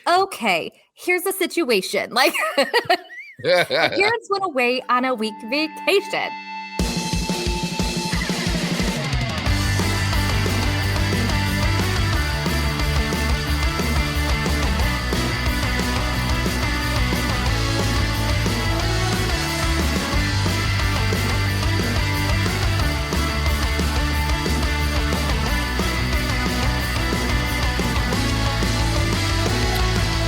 Okay, here's the situation. Like, my parents went away on a week vacation.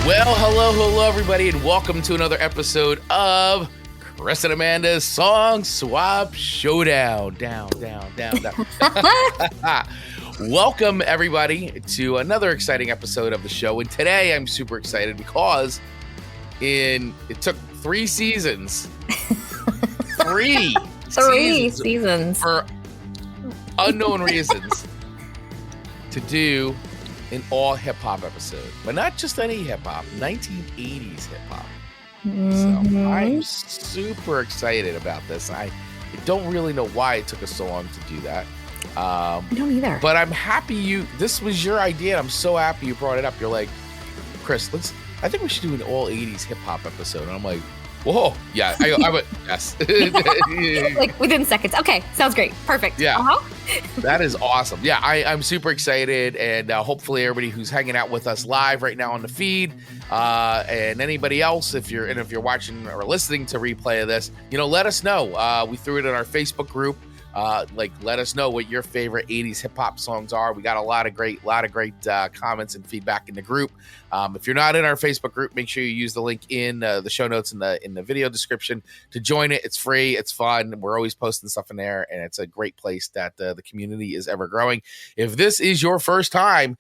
Well, hello, everybody, and welcome to another episode of Chris and Amanda's Song Swap Showdown. Down. Welcome, everybody, to another exciting episode of the show. And today I'm super excited because it took 3 seasons. Three seasons for unknown reasons to do an all hip-hop episode, but not just any hip-hop, 1980s hip-hop. Mm-hmm. So I'm super excited about this. I don't really know why it took us so long to do that. I don't either. But I'm happy this was your idea. I'm so happy you brought it up. You're like, Chris, I think we should do an all 80s hip-hop episode. And I'm like, whoa, yeah, I would, yes. Like within seconds. Okay, sounds great. Perfect. Yeah, that is awesome. Yeah, I'm super excited, and hopefully everybody who's hanging out with us live right now on the feed, and anybody else, if you're watching or listening to replay of this, let us know. We threw it in our Facebook group. Let us know what your favorite 80s hip hop songs are. We got a lot of great comments and feedback in the group. If you're not in our Facebook group, make sure you use the link in the show notes in the video description to join it. It's free. It's fun. We're always posting stuff in there, and it's a great place that the community is ever growing. If this is your first time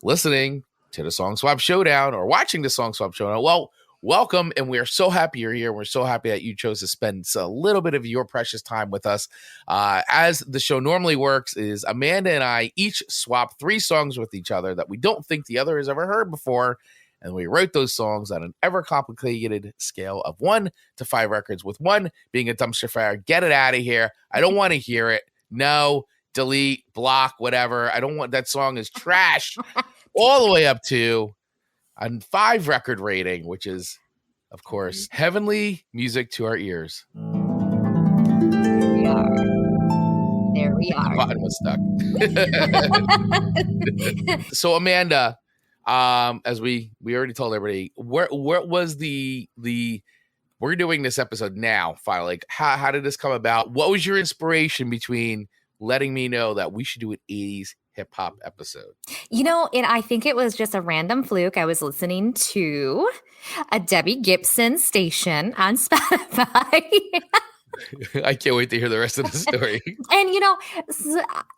listening to the Song Swap Showdown or watching the Song Swap Showdown, well, welcome, and we are so happy you're here. We're so happy that you chose to spend a little bit of your precious time with us. As the show normally works is Amanda and I each swap 3 songs with each other that we don't think the other has ever heard before, and we write those songs on an ever-complicated scale of 1 to 5 records, with 1 being a dumpster fire. Get it out of here. I don't want to hear it. No, delete, block, whatever. I don't want that song is trash. All the way up to a 5 record rating, which is, of course, heavenly music to our ears. There we are. The button was stuck. So, Amanda, as we already told everybody, what was the we're doing this episode now, finally. Like, how did this come about? What was your inspiration between letting me know that we should do an 80s hip-hop episode? And I think it was just a random fluke. I was listening to a Debbie Gibson station on Spotify. I can't wait to hear the rest of the story. And,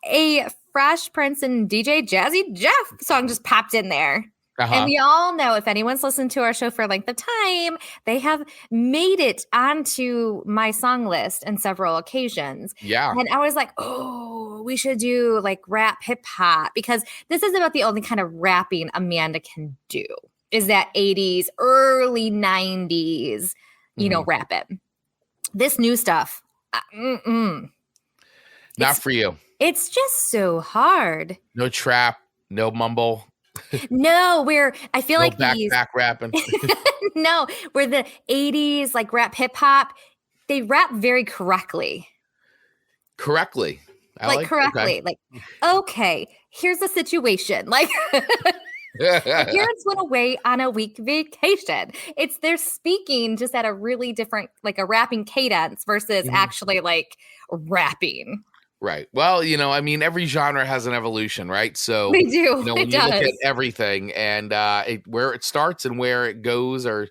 a Fresh Prince and DJ Jazzy Jeff song just popped in there. Uh-huh. And we all know, if anyone's listened to our show for a length of time, they have made it onto my song list on several occasions. Yeah. And I was like, oh, we should do like rap hip hop, because this is about the only kind of rapping Amanda can do, is that 80s, early 90s, rapping. This new stuff, not for you. It's just so hard. No trap, no mumble. No, I feel like back rapping. No, where the 80s, like rap hip hop, they rap very correctly. Correctly. Correctly. Okay. Like, okay, here's the situation. Like, my parents went away on a week vacation. They're speaking just at a really different, like a rapping cadence versus actually like rapping. Right. Well, every genre has an evolution, right? So they do. When you look at everything, and where it starts and where it goes are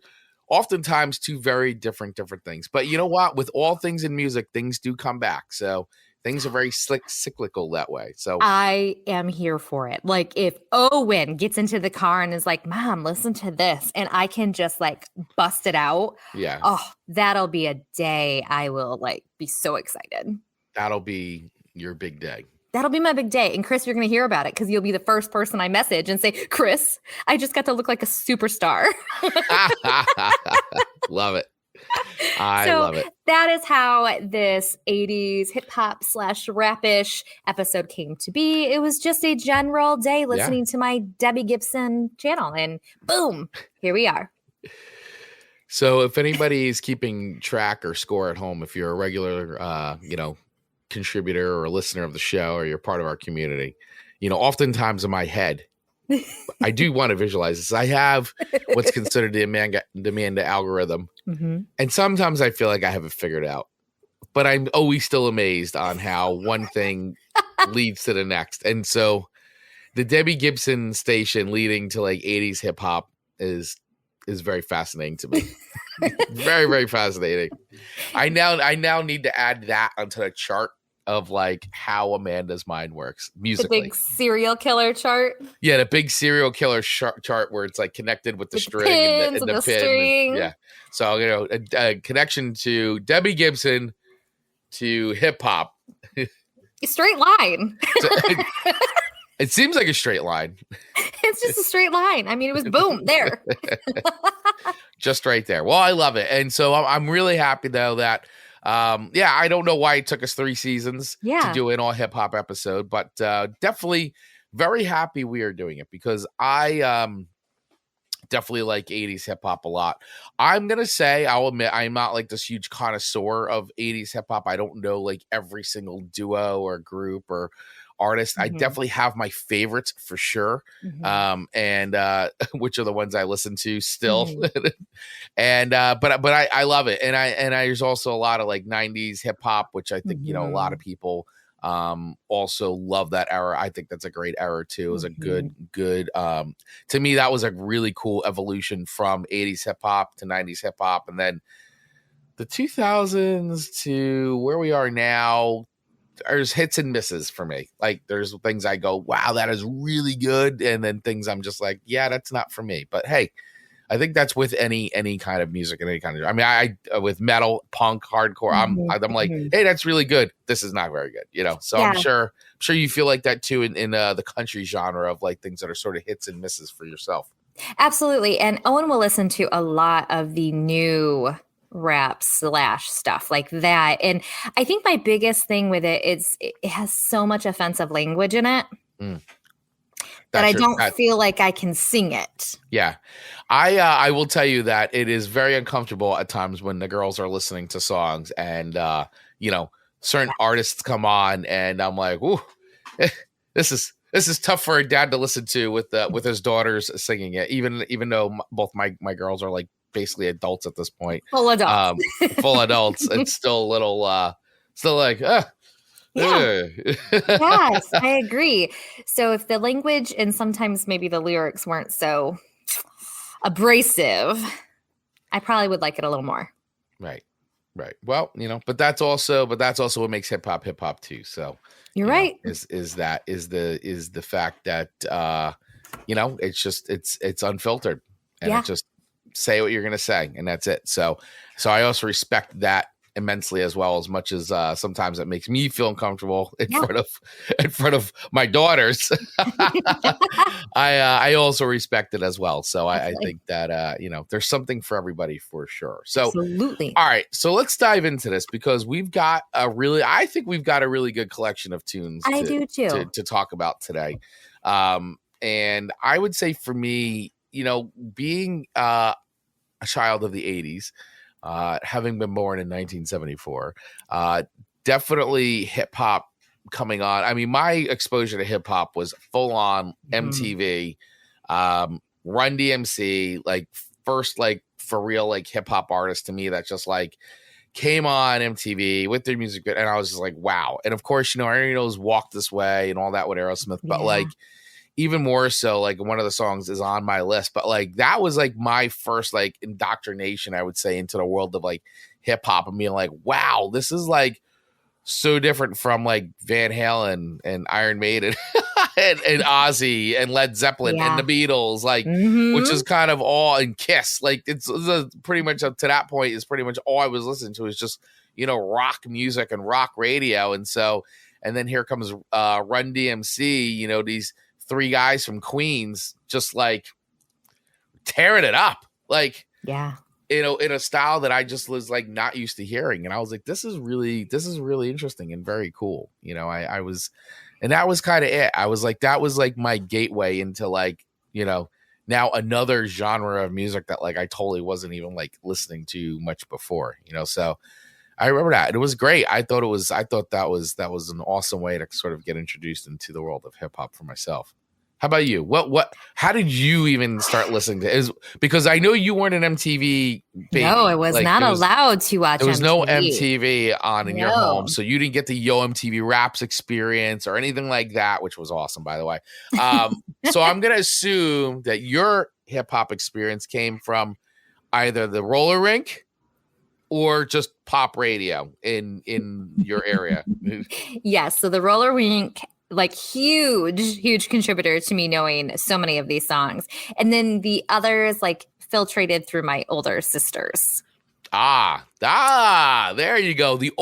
oftentimes 2 very different things. But you know what? With all things in music, things do come back. So things are very cyclical that way. So I am here for it. Like, if Owen gets into the car and is like, Mom, listen to this, and I can just like bust it out. Yeah. Oh, that'll be a day I will like be so excited. That'll be your big day. That'll be my big day. And Chris, you're going to hear about it because you'll be the first person I message and say, Chris, I just got to look like a superstar. Love it. I So love it. that is how this 80s hip hop / rapish episode came to be. It was just a general day listening to my Debbie Gibson channel, and boom, here we are. So if anybody is keeping track or score at home, if you're a regular, contributor or listener of the show, or you're part of our community, oftentimes in my head, I do want to visualize this. I have what's considered the Amanda algorithm. Mm-hmm. And sometimes I feel like I have it figured out, but I'm always still amazed on how one thing leads to the next. And so the Debbie Gibson station leading to like 80s hip hop is very fascinating to me. Very, very fascinating. I now need to add that onto the chart of like how Amanda's mind works musically. The big serial killer chart. Yeah, the big serial killer chart where it's like connected with the string and the pin. string. Yeah. So, a connection to Debbie Gibson to hip hop. Straight line. It seems like a straight line. It's just a straight line. I mean, it was boom there. Just right there. Well, I love it. And so I'm really happy though that I don't know why it took us 3 seasons to do an all hip hop episode, but definitely very happy we are doing it because I definitely like 80s hip hop a lot. I'm going to say, I'll admit, I'm not like this huge connoisseur of 80s hip hop. I don't know like every single duo or group or artist. I definitely have my favorites for sure. And which are the ones I listen to still. And but I love it. And I there's also a lot of like 90s hip hop, which I think, a lot of people also love that era. I think that's a great era too. It was a good to me, that was a really cool evolution from 80s hip hop to 90s hip hop. And then the 2000s to where we are now, there's hits and misses for me. Like there's things I go, wow, that is really good. And then things I'm just like, yeah, that's not for me. But hey, I think that's with any kind of music and any kind of, I mean, I with metal, punk, hardcore, I'm like, hey, that's really good. This is not very good, So I'm sure you feel like that too in the country genre of like things that are sort of hits and misses for yourself. Absolutely. And Owen will listen to a lot of the new rap / stuff like that. And I think my biggest thing with it is it has so much offensive language in it. That I don't feel like I can sing it. Yeah. I will tell you that it is very uncomfortable at times when the girls are listening to songs and, certain artists come on and I'm like, ooh, this is tough for a dad to listen to with his daughters singing it, even though both my girls are like basically adults at this point. Full adults. Full adults. It's still a little, still like, Yes, I agree. So if the language and sometimes maybe the lyrics weren't so abrasive, I probably would like it a little more. Right. Well, but that's also what makes hip hop too. So you're right. Is the fact that it's just it's unfiltered and it just say what you're gonna say and that's it. So I also respect that immensely as well, as much as sometimes it makes me feel uncomfortable in front of my daughters. I also respect it as well. So I think that there's something for everybody for sure. So absolutely. All right, so let's dive into this because we've got a really good collection of tunes. I do too. To talk about today. And I would say for me, being a child of the 80s, having been born in 1974, definitely hip hop coming on. I mean, my exposure to hip hop was full on MTV, Run DMC, like first, like for real, like hip hop artist to me that just like came on MTV with their music. And I was just like, wow. And of course, I already knows Walk This Way and all that with Aerosmith, but like, even more so, like one of the songs is on my list, but like that was like my first like indoctrination, I would say, into the world of like hip hop and being like, wow, this is like so different from like Van Halen and Iron Maiden and Ozzy and Led Zeppelin and the Beatles, like which is kind of all in Kiss. Like it's pretty much up to that point is pretty much all I was listening to is just rock music and rock radio, and then here comes Run DMC, these 3 guys from Queens just like tearing it up. Like, in a style that I just was like not used to hearing. And I was like, this is really interesting and very cool. I was, and that was kind of it. I was like, that was like my gateway into like, now another genre of music that like I totally wasn't even like listening to much before, so I remember that. It was great. I thought that was an awesome way to sort of get introduced into the world of hip hop for myself. How about you? How did you even start listening to it? Because I know you weren't an MTV baby. No, I was not allowed to watch There was MTV. no MTV on in your home. So you didn't get the Yo MTV Raps experience or anything like that, which was awesome, by the way. So I'm going to assume that your hip hop experience came from either the roller rink or just pop radio in your area. Yes. So the roller rink, like huge contributor to me knowing so many of these songs. And then the others like filtrated through my older sisters. There you go. The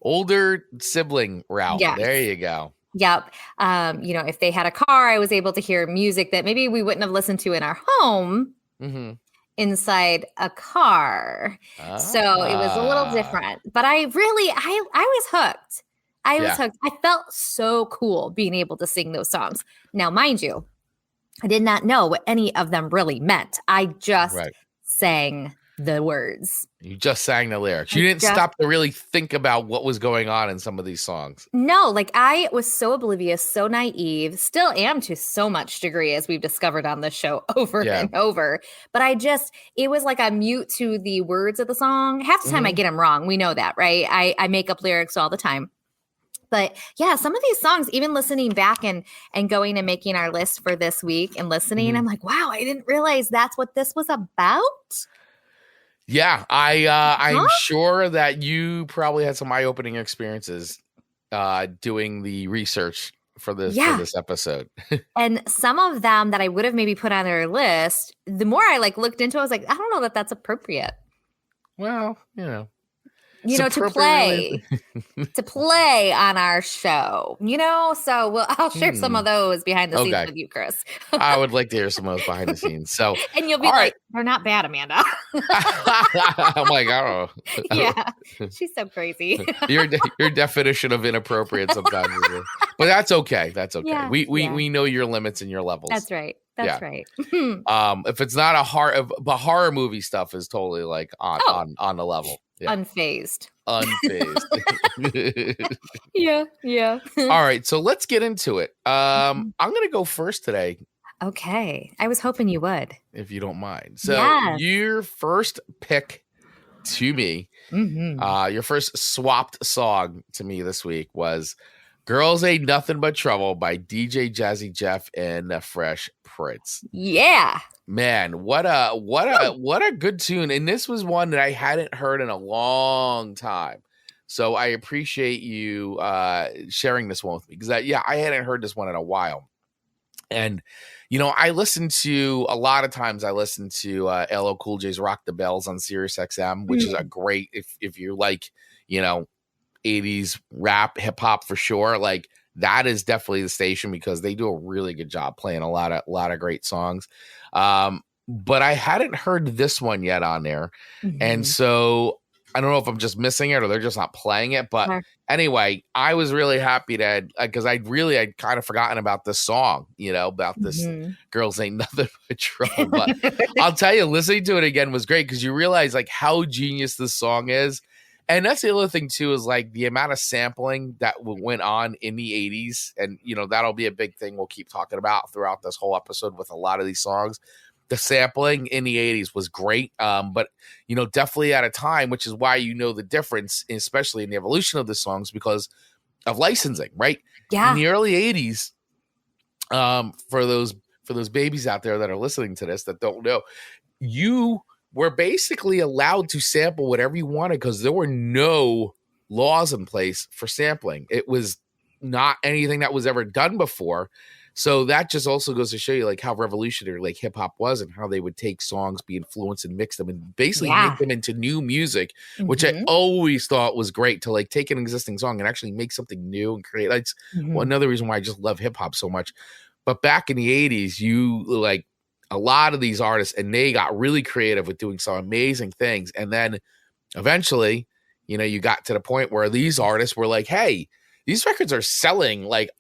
older sibling route. Yes. There you go. Yep. If they had a car, I was able to hear music that maybe we wouldn't have listened to in our home. Mm-hmm. Inside a car. So it was a little different, but I was hooked. I was hooked. I felt so cool being able to sing those songs. Now, mind you, I did not know what any of them really meant. I just sang the words. You just sang the lyrics. You didn't stop to really think about what was going on in some of these songs. No, like I was so oblivious, so naive, still am to so much degree, as we've discovered on this show over and over. But it was like I'm mute to the words of the song. Half the time I get them wrong. We know that, right? I make up lyrics all the time. But yeah, some of these songs, even listening back and going and making our list for this week and listening, I'm like, wow, I didn't realize that's what this was about. Yeah, I'm sure that you probably had some eye-opening experiences doing the research for this episode. And some of them that I would have maybe put on their list, the more I like looked into it, I was like, I don't know that that's appropriate. Well, to play on our show, so I'll share some of those behind the scenes with you, Chris. I would like to hear some of those behind the scenes. So, and you'll be like, they're not bad, Amanda. I'm like, I don't know. Yeah, she's so crazy. Your definition of inappropriate sometimes, but that's okay. That's okay. Yeah, we know your limits and your levels. That's right. That's right. If it's not but horror movie stuff is totally like on the level. Yeah. Unfazed. Yeah. All right, so let's get into it. I'm gonna go first today. Okay, I was hoping you would, if you don't mind. So your first pick to me, your first swapped song to me this week was "Girls Ain't Nothing But Trouble" by DJ Jazzy Jeff and the Fresh Prince. Yeah. Man, what a good tune. And this was one that I hadn't heard in a long time. So I appreciate you sharing this one with me because I hadn't heard this one in a while. And I listen to a lot of times I listen to LL Cool J's Rock the Bells on Sirius XM, which is a great if you like, 80s rap, hip hop for sure. Like that is definitely the station because they do a really good job playing a lot of great songs. But I hadn't heard this one yet on there. And so I don't know if I'm just missing it or they're just not playing it. But anyway, I was really happy that because I'd kind of forgotten about this song, about this Girls Ain't Nothing But Trouble. But I'll tell you, listening to it again was great because you realize like how genius this song is. And that's the other thing, too, is like the amount of sampling that went on in the 80s. And, that'll be a big thing we'll keep talking about throughout this whole episode with a lot of these songs. The sampling in the 80s was great, but, definitely at a time, which is why the difference, especially in the evolution of the songs because of licensing, right? Yeah. In the early 80s, for those babies out there that are listening to this that don't know, you were basically allowed to sample whatever you wanted because there were no laws in place for sampling. It was not anything that was ever done before. So that just also goes to show you like how revolutionary like hip hop was and how they would take songs, be influenced and mix them and basically make them into new music, which I always thought was great to like take an existing song and actually make something new and create. That's another reason why I just love hip hop so much. But back in the 80s, you like a lot of these artists, and they got really creative with doing some amazing things. And then eventually, you got to the point where these artists were like, hey, these records are selling like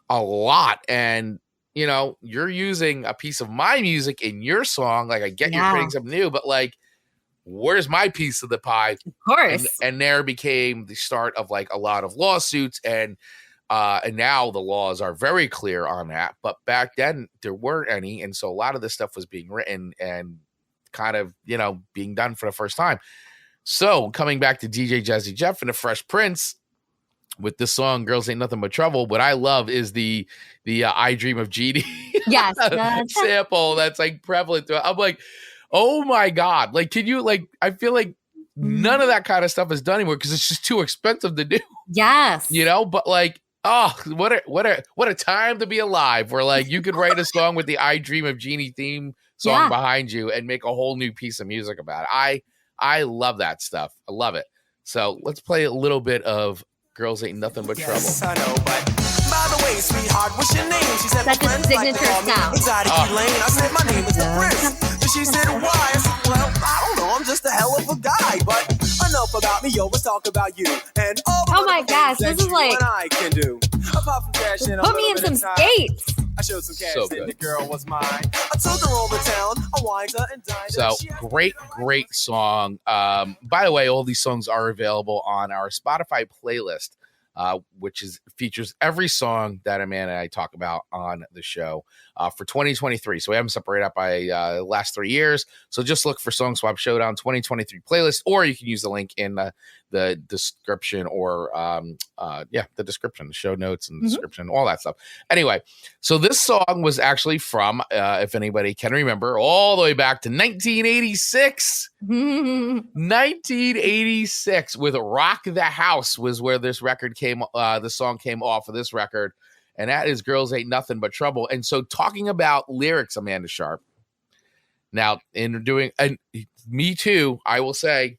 a lot. And, you're using a piece of my music in your song. Like, I get you're creating something new, but like, where's my piece of the pie? Of course. And there became the start of like a lot of lawsuits, and now the laws are very clear on that. But back then there weren't any. And so a lot of this stuff was being written and kind of, being done for the first time. So coming back to DJ Jazzy Jeff and the Fresh Prince with this song, Girls Ain't Nothing But Trouble. What I love is the I Dream of Jeannie yes, sample that's like prevalent to it. I'm like, oh my God. Like, can you I feel like none of that kind of stuff is done anymore because it's just too expensive to do. Yes. But like, oh, what a time to be alive where like you could write a song with the I Dream of Jeannie theme song behind you and make a whole new piece of music about it. I love that stuff. I love it. So let's play a little bit of Girls Ain't Nothing But Trouble. I know, but by the way, sweetheart, what's your name? She said, that's a signature sound. Lane. I said, my name is the Prince. And she said, why? I said, well, I don't know. I'm just a hell of a guy. But enough about me, yo. Let's talk about you. And all the my gosh, this is like, I can do. Apart from cash and put me in some skates. I showed some cash and the girl was mine. I took her over town. I wined her and dined her. So great song. By the way, all these songs are available on our Spotify playlist, which features every song that Amanda and I talk about on the show for 2023. So we have them separated up by the last 3 years. So just look for Song Swap Showdown 2023 playlist, or you can use the link in the description or the description, the show notes and description, all that stuff. Anyway, so this song was actually from, if anybody can remember, all the way back to 1986. 1986 with Rock the House was where this record the song came off of this record. And that is Girls Ain't Nothing But Trouble. And so talking about lyrics, Amanda Sharp. Now, and me too, I will say,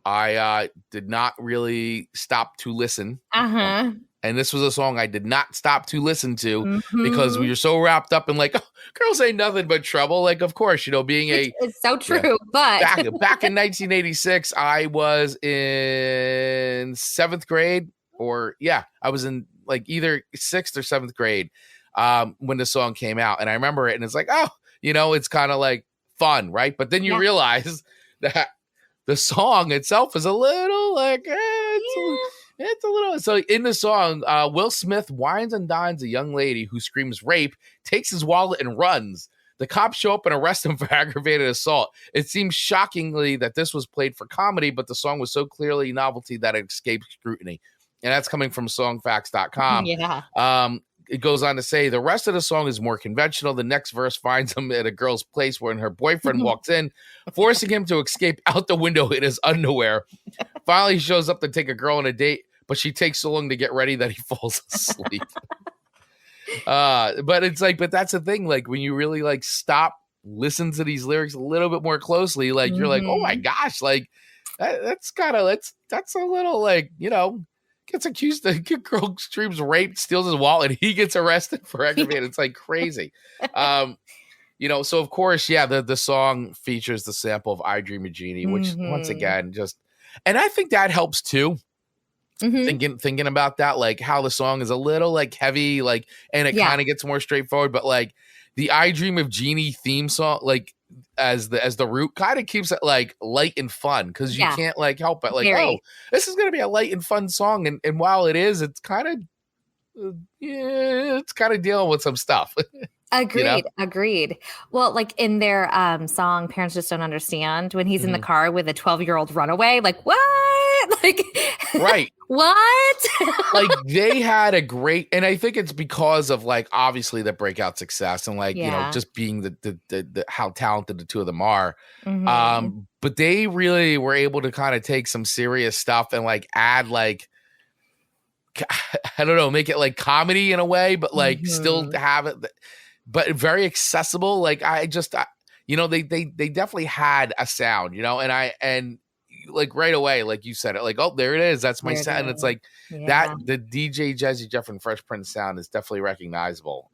I did not really stop to listen. Uh-huh. And this was a song I did not stop to listen to because we were so wrapped up in like, oh, Girls Ain't Nothing But Trouble. Like, of course, being it's so true. But back in 1986, I was in 7th grade I was in like either 6th or 7th grade when the song came out. And I remember it and it's like, oh, it's kind of like fun, right? But then you realize that the song itself is a little like, it's a little. So in the song, Will Smith wines and dines a young lady who screams rape, takes his wallet and runs. The cops show up and arrest him for aggravated assault. It seems shockingly that this was played for comedy, but the song was so clearly novelty that it escaped scrutiny. And that's coming from songfacts.com. Yeah. It goes on to say the rest of the song is more conventional. The next verse finds him at a girl's place when her boyfriend walks in, forcing him to escape out the window in his underwear. Finally, he shows up to take a girl on a date, but she takes so long to get ready that he falls asleep. But it's like, but that's the thing. Like when you really like stop, listen to these lyrics a little bit more closely, like you're like, oh my gosh, like that's a little like, gets accused of girl streams raped, steals his wallet, and he gets arrested for aggravated. It's like crazy. So of course, the song features the sample of I Dream of Jeannie, which once again and I think that helps too. Thinking about that, like how the song is a little like heavy, like, and it kind of gets more straightforward, but like the I Dream of Jeannie theme song, like as the root kind of keeps it like light and fun because you can't like help it, like, oh, this is gonna be a light and fun song, and while it is, it's kind of it's kind of dealing with some stuff. Agreed. Well, like in their song Parents Just Don't Understand, when he's in the car with a 12-year-old runaway, like what? Like right. What? Like they had a great, and I think it's because of like obviously the breakout success and like just being the how talented the two of them are. But they really were able to kind of take some serious stuff and like add like, I don't know, make it like comedy in a way, but like still have it, but very accessible. Like they definitely had a sound, and like right away, like you said it, like, oh, there it is. That's my sound. And it's like that the DJ Jazzy Jeff and Fresh Prince sound is definitely recognizable.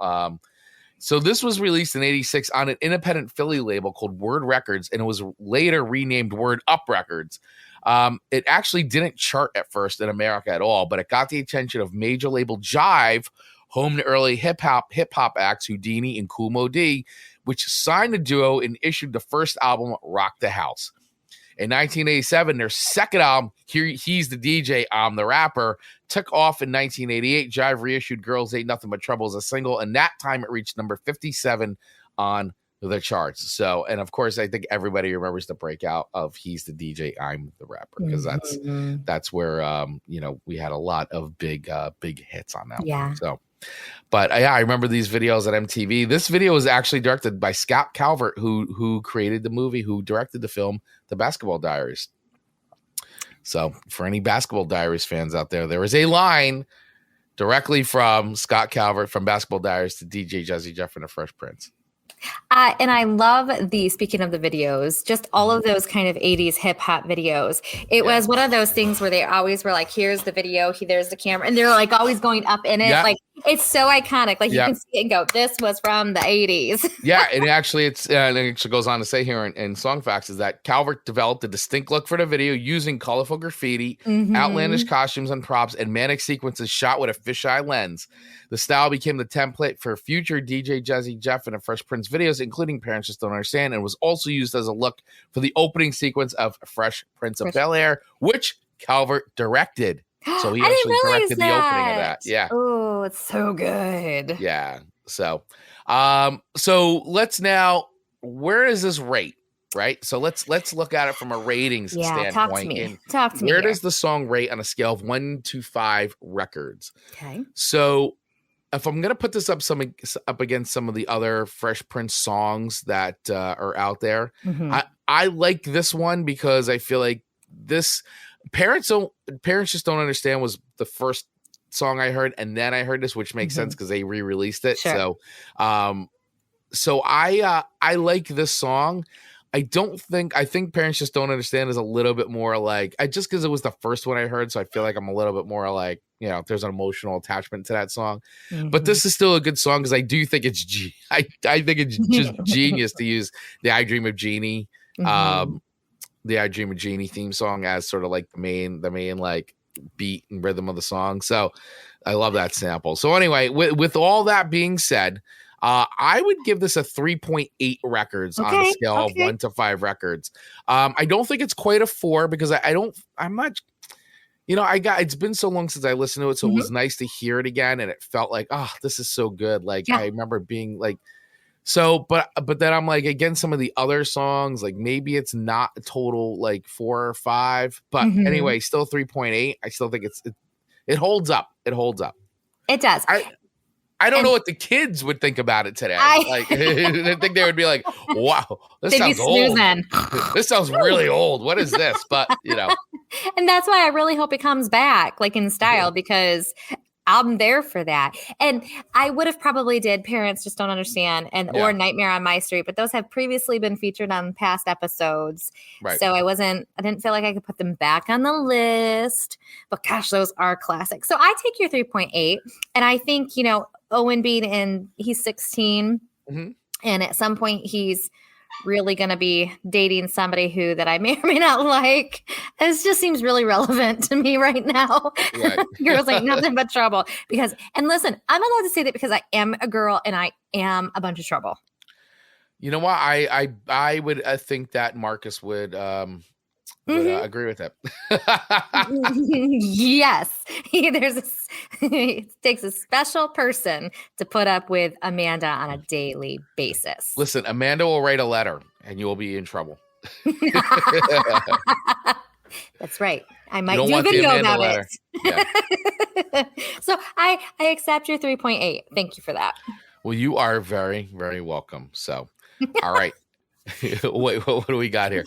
So this was released in 86 on an independent Philly label called Word Records, and it was later renamed Word Up Records. It actually didn't chart at first in America at all, but it got the attention of major label Jive, home to early hip hop acts Houdini and Kool Moe Dee, which signed the duo and issued the first album, Rock the House. In 1987, their second album, He's the DJ, I'm the Rapper, took off in 1988. Jive reissued Girls Ain't Nothing But Trouble as a single, and that time it reached number 57 on the charts. So, and of course, I think everybody remembers the breakout of He's the DJ, I'm the Rapper, because that's where we had a lot of big hits on that one. So, but I remember these videos at MTV. This video was actually directed by Scott Calvert, who created the movie, who directed the film The Basketball Diaries. So for any Basketball Diaries fans out there, there is a line directly from Scott Calvert from Basketball Diaries to DJ Jazzy Jeff and the Fresh Prince. And I love speaking of the videos, just all of those kind of 80s hip hop videos. It was one of those things where they always were like, here's the video, there's the camera, and they're like always going up in it. Like, it's so iconic. Like you can see it and go, this was from the 80s. And actually it actually goes on to say here in Song Facts is that Calvert developed a distinct look for the video using colorful graffiti, outlandish costumes and props, and manic sequences shot with a fisheye lens. The style became the template for future DJ Jazzy Jeff and the Fresh Prince videos, including Parents Just Don't Understand, and was also used as a look for the opening sequence of Fresh Prince of Bel-Air, which Calvert directed. So he actually directed the opening of that. Yeah. Oh, it's so good. Yeah. So, let's now, where does this rate? Right. So let's look at it from a ratings standpoint. Talk to me. Where does the song rate on a scale of 1 to 5 records? Okay. So if I'm going to put this up against some of the other Fresh Prince songs that are out there, I like this one because I feel like this Parents Just Don't Understand was the first song I heard, and then I heard this, which makes sense because they re-released it. Sure. So I like this song. I think Parents Just Don't Understand is a little bit more like, just because it was the first one I heard, so I feel like I'm a little bit more like, there's an emotional attachment to that song. But this is still a good song because I do think it's I think it's just genius to use the I Dream of Jeannie, the I Dream of Jeannie theme song as sort of like the main like beat and rhythm of the song. So I love that sample. So anyway, with all that being said, I would give this a 3.8 records on a scale of 1 to 5 records. I don't think it's quite a 4 because I'm not, it's been so long since I listened to it. So it was nice to hear it again. And it felt like, this is so good. Like I remember being like, but then I'm like, again, some of the other songs, like maybe it's not a total like 4 or 5, but anyway, still 3.8. I still think it holds up. It holds up. It does. I don't know what the kids would think about it today. I think they would be like, wow, this sounds old. This sounds really old. What is this? But, And that's why I really hope it comes back, like in style, because I'm there for that. And I would have probably did Parents Just Don't Understand or Nightmare on My Street, but those have previously been featured on past episodes. Right. So I didn't feel like I could put them back on the list, but gosh, those are classics. So I take your 3.8, and I think, Owen being he's 16 and at some point he's really going to be dating somebody that I may or may not like. It just seems really relevant to me right now. Right. Girls Ain't Nothing But Trouble. And listen, I'm allowed to say that because I am a girl and I am a bunch of trouble. You know what? I would think that Marcus would agree with it. Yes. It takes a special person to put up with Amanda on a daily basis. Listen, Amanda will write a letter and you will be in trouble. That's right. I might do a video about it. Yeah. So I accept your 3.8. Thank you for that. Well, you are very, very welcome. So, all right. Wait, what do we got here?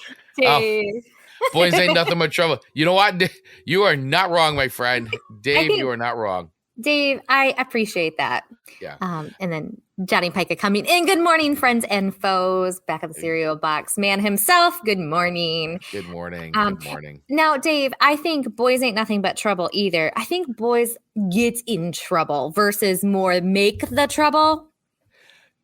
Boys Ain't Nothing But Trouble. You know what? You are not wrong, my friend. Dave, you are not wrong. Dave, I appreciate that. Yeah. And then Johnny Pica coming in. Good morning, friends and foes. Back of the cereal box. Man himself. Good morning. Good morning. Good morning. Now, Dave, I think Boys Ain't Nothing But Trouble either. I think Boys Get in Trouble versus more Make the Trouble.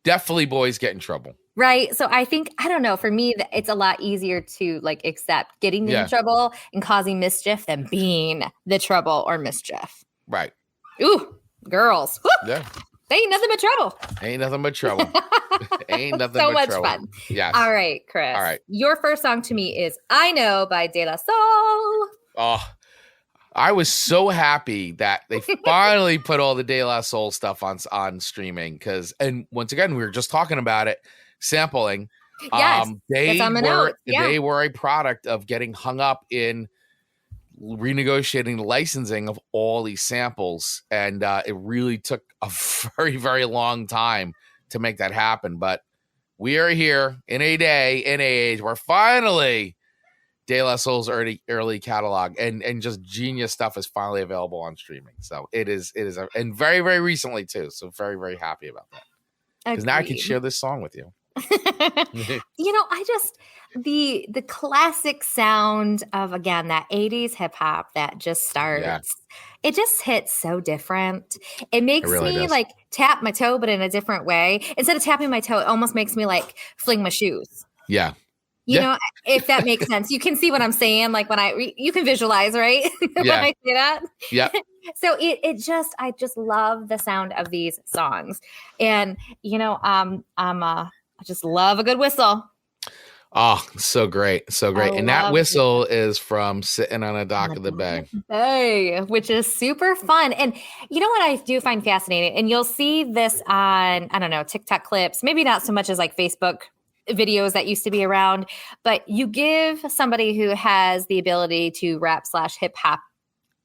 definitely boys get in trouble. Right. So I think, I don't know, for me, it's a lot easier to like accept getting in trouble and causing mischief than being the trouble or mischief. Right. Ooh, girls. Woo! Yeah. They ain't nothing but trouble. Ain't nothing but trouble. Ain't nothing so but much trouble. fun. Yes. All right, Chris. All right. Your first song to me is I Know by De La Soul. Oh, I was so happy that they finally put all the De La Soul stuff on streaming and once again, we were just talking about it, sampling. Yes, they were a product of getting hung up in renegotiating the licensing of all these samples, and it really took a very, very long time to make that happen. But we are here in a day, in a age where finally De La Soul's early catalog and just genius stuff is finally available on streaming. So it is, and very, very recently too. So very, very happy about that. Because now I can share this song with you. I just the classic sound of, again, that 80s hip hop that just starts. It just hits so different. It makes me like tap my toe, but in a different way. Instead of tapping my toe, it almost makes me like fling my shoes. Yeah. You know, if that makes sense. You can see what I'm saying. Like when you can visualize, right? When I say that. Yeah. So I just love the sound of these songs. And, I just love a good whistle. Oh, so great. So great. And that whistle is from Sitting on a Dock of the Bay. Which is super fun. And you know what I do find fascinating? And you'll see this on, I don't know, TikTok clips, maybe not so much as like Facebook videos that used to be around, but you give somebody who has the ability to rap / hip hop,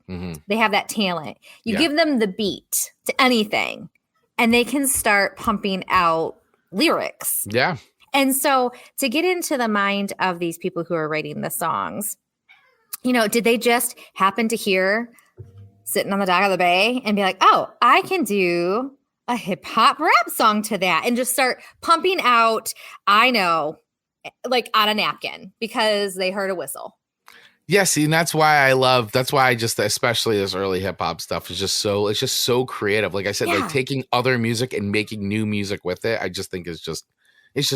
they have that talent. You give them the beat to anything and they can start pumping out lyrics. Yeah. And so to get into the mind of these people who are writing the songs, did they just happen to hear Sitting on the Dock of the Bay and be like, oh, I can do a hip hop rap song to that and just start pumping out, I know, like on a napkin because they heard a whistle. Yeah, see, and that's why I just, especially this early hip hop stuff is just it's just so creative. Like I said, like taking other music and making new music with it, I just think it's just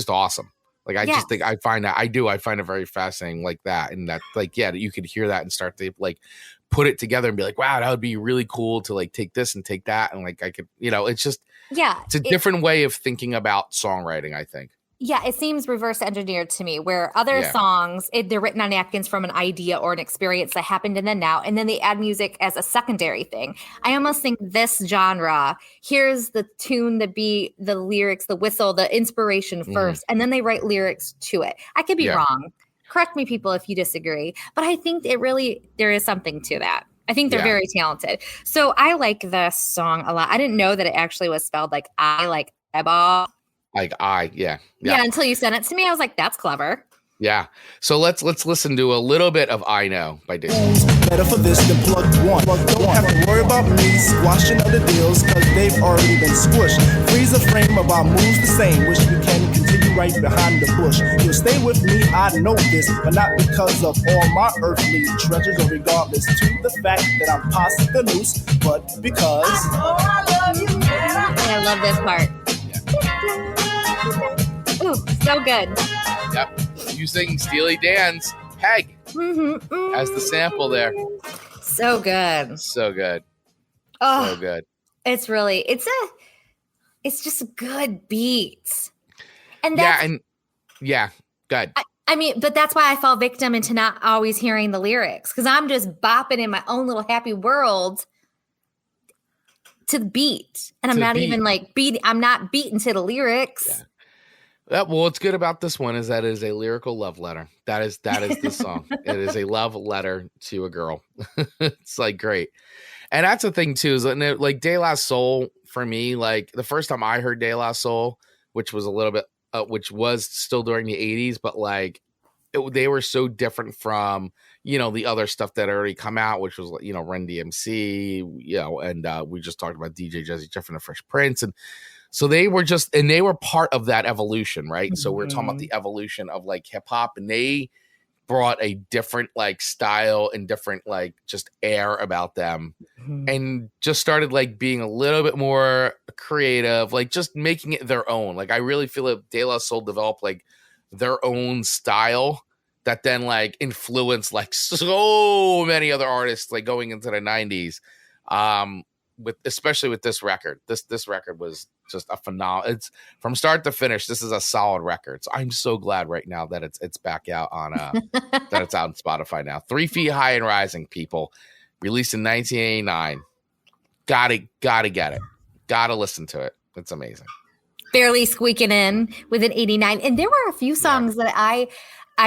awesome. Like I just think I find it very fascinating like that. And that like, you could hear that and start to like put it together and be like, wow, that would be really cool to like take this and take that. And like, I could, it's just, it's a different way of thinking about songwriting, I think. Yeah, it seems reverse engineered to me where other songs, they're written on napkins from an idea or an experience that happened in the now, and then they add music as a secondary thing. I almost think this genre, here's the tune, the beat, the lyrics, the whistle, the inspiration first, and then they write lyrics to it. I could be wrong. Correct me, people, if you disagree. But I think there is something to that. I think they're very talented. So I like this song a lot. I didn't know that it actually was spelled like I, like eyeball. Like yeah, until you sent it to me, I was like, that's clever. Yeah. So let's listen to a little bit of I Know by Disney. Better for this than plug one. Don't have to worry about me squashing other deals, cause they've already been squished. Freeze a frame of our moves the same. Wish we can continue right behind the bush. You'll stay with me, I know this, but not because of all my earthly treasures, or regardless to the fact that I'm past the noose, but because I love you, man. I love this part. Ooh, so good. Yep. Using Steely Dan's Peg as the sample there. So good. So good. Oh, so good. It's really, it's just good beats. And good. I mean, but that's why I fall victim into not always hearing the lyrics, because I'm just bopping in my own little happy world to the beat. And I'm not even like I'm not beating to the lyrics. Yeah. Well, what's good about this one is that it is a lyrical love letter. That is the song. It is a love letter to a girl. It's like great. And that's the thing too, is like De La Soul for me, like the first time I heard De La Soul, which was a little bit, which was still during the 80s, but like they were so different from, the other stuff that had already come out, which was, Run DMC, and we just talked about DJ Jazzy Jeff and the Fresh Prince. And so they were they were part of that evolution, right? Mm-hmm. So we're talking about the evolution of like hip hop, and they brought a different like style and different like just air about them, and just started like being a little bit more creative, like just making it their own. Like I really feel that De La Soul developed like their own style that then like influenced like so many other artists like going into the 90s. With especially with this record. This record was just a phenomenal. It's from start to finish. This is a solid record. So I'm so glad right now that it's back out on that it's out on Spotify now. 3 Feet High and Rising, people. Released in 1989. Gotta get it. Gotta listen to it. It's amazing. Barely squeaking in with an 89. And there were a few songs that I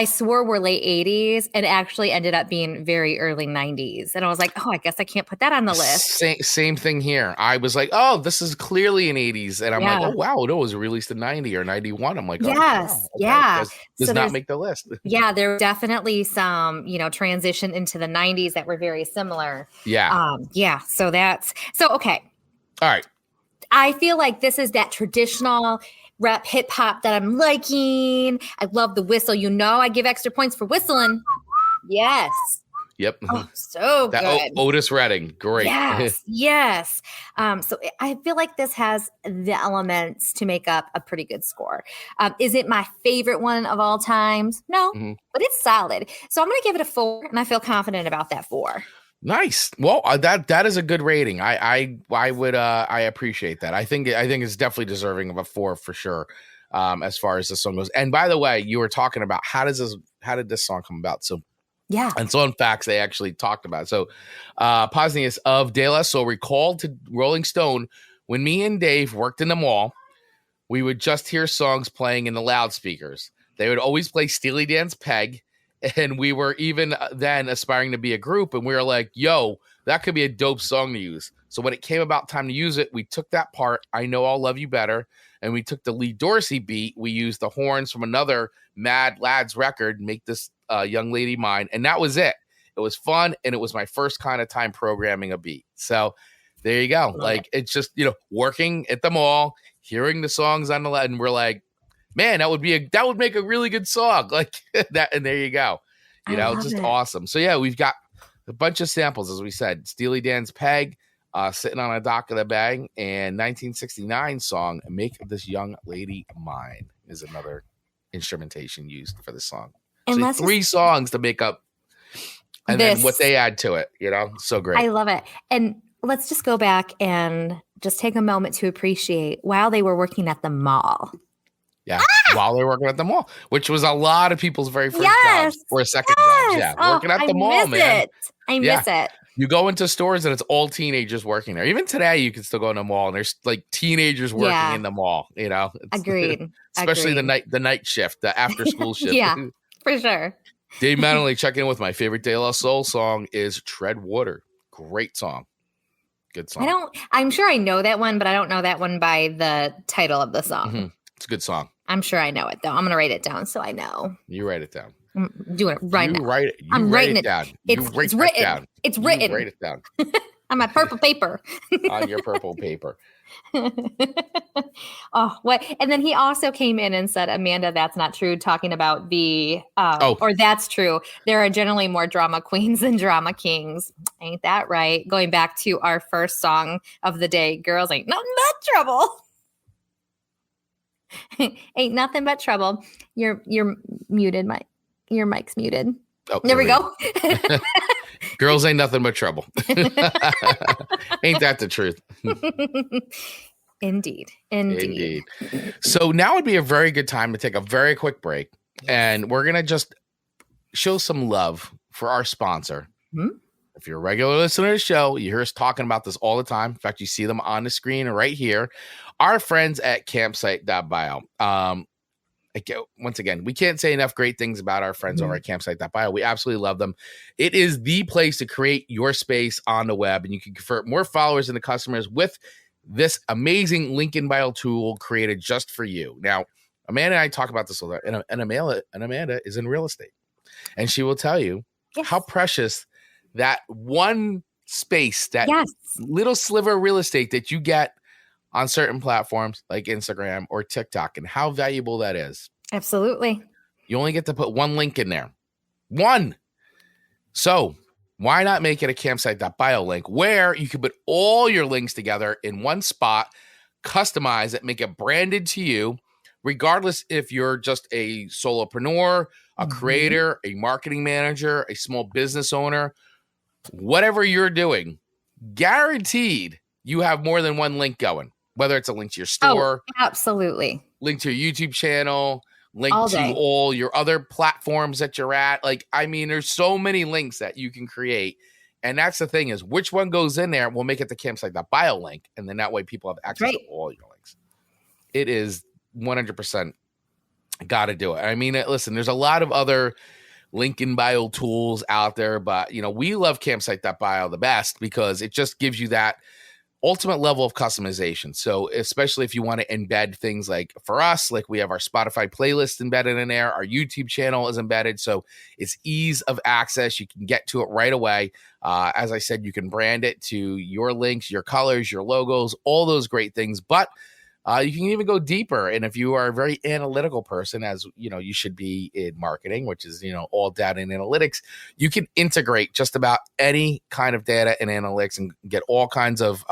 swore were late 80s and actually ended up being very early 90s. And I was like, oh, I guess I can't put that on the list. Same thing here. I was like, oh, this is clearly an 80s. And I'm like, oh, wow, no, it was released in 90 or 91. I'm like, oh, yes, wow, okay. yeah. Does not make the list. Yeah, there were definitely some, transition into the 90s that were very similar. Yeah. So okay. All right. I feel like this is that traditional rap hip hop that I'm liking. I love the whistle. I give extra points for whistling. Yes. Yep. Oh, so that good. Otis Redding. Great. Yes. So I feel like this has the elements to make up a pretty good score. Is it my favorite one of all times? No, but it's solid. So I'm going to give it a 4, and I feel confident about that 4. Nice. Well, that is a good rating. I appreciate that. I think it's definitely deserving of a 4 for sure. As far as the song goes. And by the way, you were talking about how did this song come about? So yeah. And so in facts they actually talked about it. So Posnius of De La Soul recalled to Rolling Stone, when me and Dave worked in the mall, we would just hear songs playing in the loudspeakers. They would always play Steely Dan's Peg. And we were even then aspiring to be a group. And we were like, yo, that could be a dope song to use. So when it came about time to use it, we took that part, I Know I'll Love You Better. And we took the Lee Dorsey beat. We used the horns from another Mad Lads record, Make This Young Lady Mine. And that was it. It was fun. And it was my first kind of time programming a beat. So there you go. It's just, working at the mall, hearing the songs on the lead. And we're like, man, that would make a really good song like that. And there you go. It's just awesome. So yeah, we've got a bunch of samples, as we said. Steely Dan's Peg, Sitting on a Dock of the Bay, and 1969 song, Make This Young Lady Mine is another instrumentation used for the song. So 3 songs to make up, and then what they add to it, so great. I love it. And let's just go back and just take a moment to appreciate while they were working at the mall. Yeah, while they're working at the mall, which was a lot of people's very first job or second job. Yeah, working at the mall, man. I miss it. You go into stores and it's all teenagers working there. Even today, you can still go in the mall and there's like teenagers working in the mall. Agreed. Especially the night shift, the after school shift. Yeah, for sure. Dave Mattingly checking in with my favorite De La Soul song is Tread Water. Great song. Good song. I'm sure I know that one, but I don't know that one by the title of the song. It's a good song. I'm sure I know it, though. I'm going to write it down so I know. You write it down. I'm doing it right now. I'm writing it down. It's written. It's written. You write it down. On my purple paper. On your purple paper. Oh, what? And then he also came in and said, Amanda, that's not true, talking about or that's true. There are generally more drama queens than drama kings. Ain't that right? Going back to our first song of the day, Girls Ain't Nothing But Trouble. Ain't nothing but trouble. You're muted, Mike. Your mic's muted. Oh, there we go. Girls ain't nothing but trouble. Ain't that the truth? Indeed. So now would be a very good time to take a very quick break. And we're going to just show some love for our sponsor. Mm-hmm. If you're a regular listener to the show, you hear us talking about this all the time. In fact, you see them on the screen right here. Our friends at campsite.bio. Once again, we can't say enough great things about our friends over at campsite.bio. We absolutely love them. It is the place to create your space on the web, and you can convert more followers into customers with this amazing link in bio tool created just for you. Now, Amanda and I talk about this a lot, and Amanda is in real estate, and she will tell you how precious that one space, that little sliver of real estate that you get on certain platforms like Instagram or TikTok, and how valuable that is. Absolutely. You only get to put one link in there. One. So why not make it a campsite.bio link where you can put all your links together in one spot, customize it, make it branded to you, regardless if you're just a solopreneur, a creator, a marketing manager, a small business owner, whatever you're doing, guaranteed you have more than one link going, whether it's a link to your store, absolutely, link to your YouTube channel, link all to day. all your other platforms that you're at. Like, I mean, there's so many links that you can create. And that's the thing is which one goes in there, we'll make it the campsite.bio link. And then that way people have access to all your links. It is 100% got to do it. I mean, listen, there's a lot of other link in bio tools out there, but you know, we love campsite.bio the best because it just gives you that ultimate level of customization. So especially if you want to embed things like for us, like we have our Spotify playlist embedded in there, our YouTube channel is embedded. So it's ease of access. You can get to it right away. As I said, you can brand it to your links, your colors, your logos, all those great things. But you can even go deeper. And if you are a very analytical person, as you know, you should be in marketing, which is, you know, all data and analytics, you can integrate just about any kind of data and analytics and get all kinds of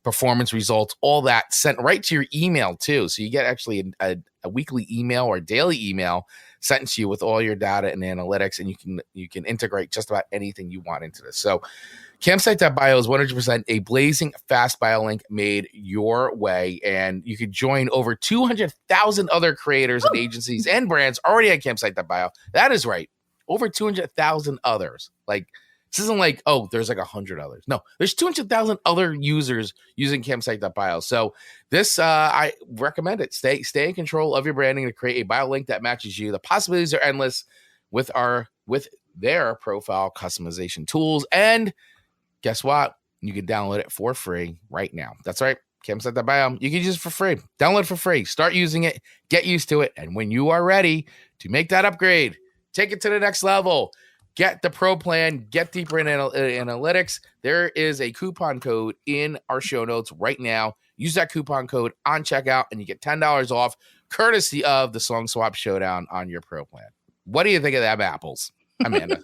performance results, all that sent right to your email too. So you get actually a weekly email or a daily email sent to you with all your data and analytics, and you can integrate just about anything you want into this. So campsite.bio is 100% a blazing fast bio link made your way, and you could join over 200,000 other creators and agencies and brands already at campsite.bio. That is right. Over 200,000 others. Like, this isn't like, oh, there's like 100 others. No, there's 200,000 other users using campsite.bio. So this, I recommend it. Stay in control of your branding to create a bio link that matches you. The possibilities are endless with their profile customization tools. And guess what? You can download it for free right now. That's right. Campsite.bio. You can use it for free. Download it for free. Start using it. Get used to it. And when you are ready to make that upgrade, take it to the next level. Get the pro plan. Get deeper in analytics. There is a coupon code in our show notes right now. Use that coupon code on checkout and you get $10 off, courtesy of the Song Swap Showdown on your pro plan. What do you think of that, apples, Amanda?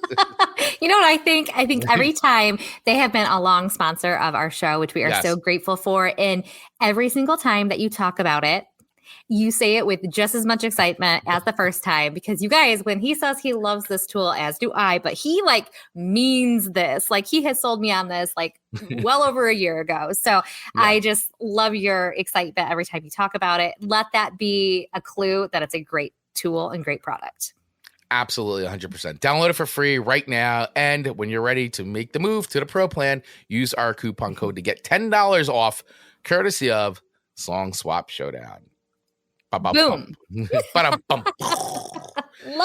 You know what I think? I think every time they have been a long sponsor of our show, which we are so grateful for. And every single time that you talk about it, you say it with just as much excitement as the first time, because you guys, when he says he loves this tool, as do I, but he like means this, like he has sold me on this like well over a year ago. So I just love your excitement every time you talk about it. Let that be a clue that it's a great tool and great product. Absolutely, 100%. Download it for free right now. And when you're ready to make the move to the pro plan, use our coupon code to get $10 off, courtesy of Song Swap Showdown. Boom. Love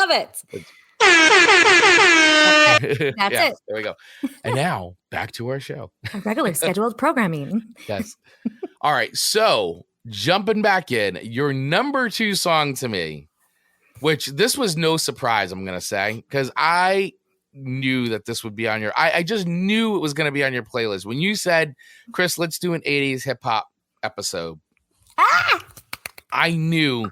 it. That's it. There we go. And now back to our show. Our regular scheduled programming. Yes. All right. So jumping back in, your number 2 song to me, which this was no surprise, I'm going to say, because I knew that this would be on your, I just knew it was going to be on your playlist. When you said, Chris, let's do an 80s hip hop episode. I knew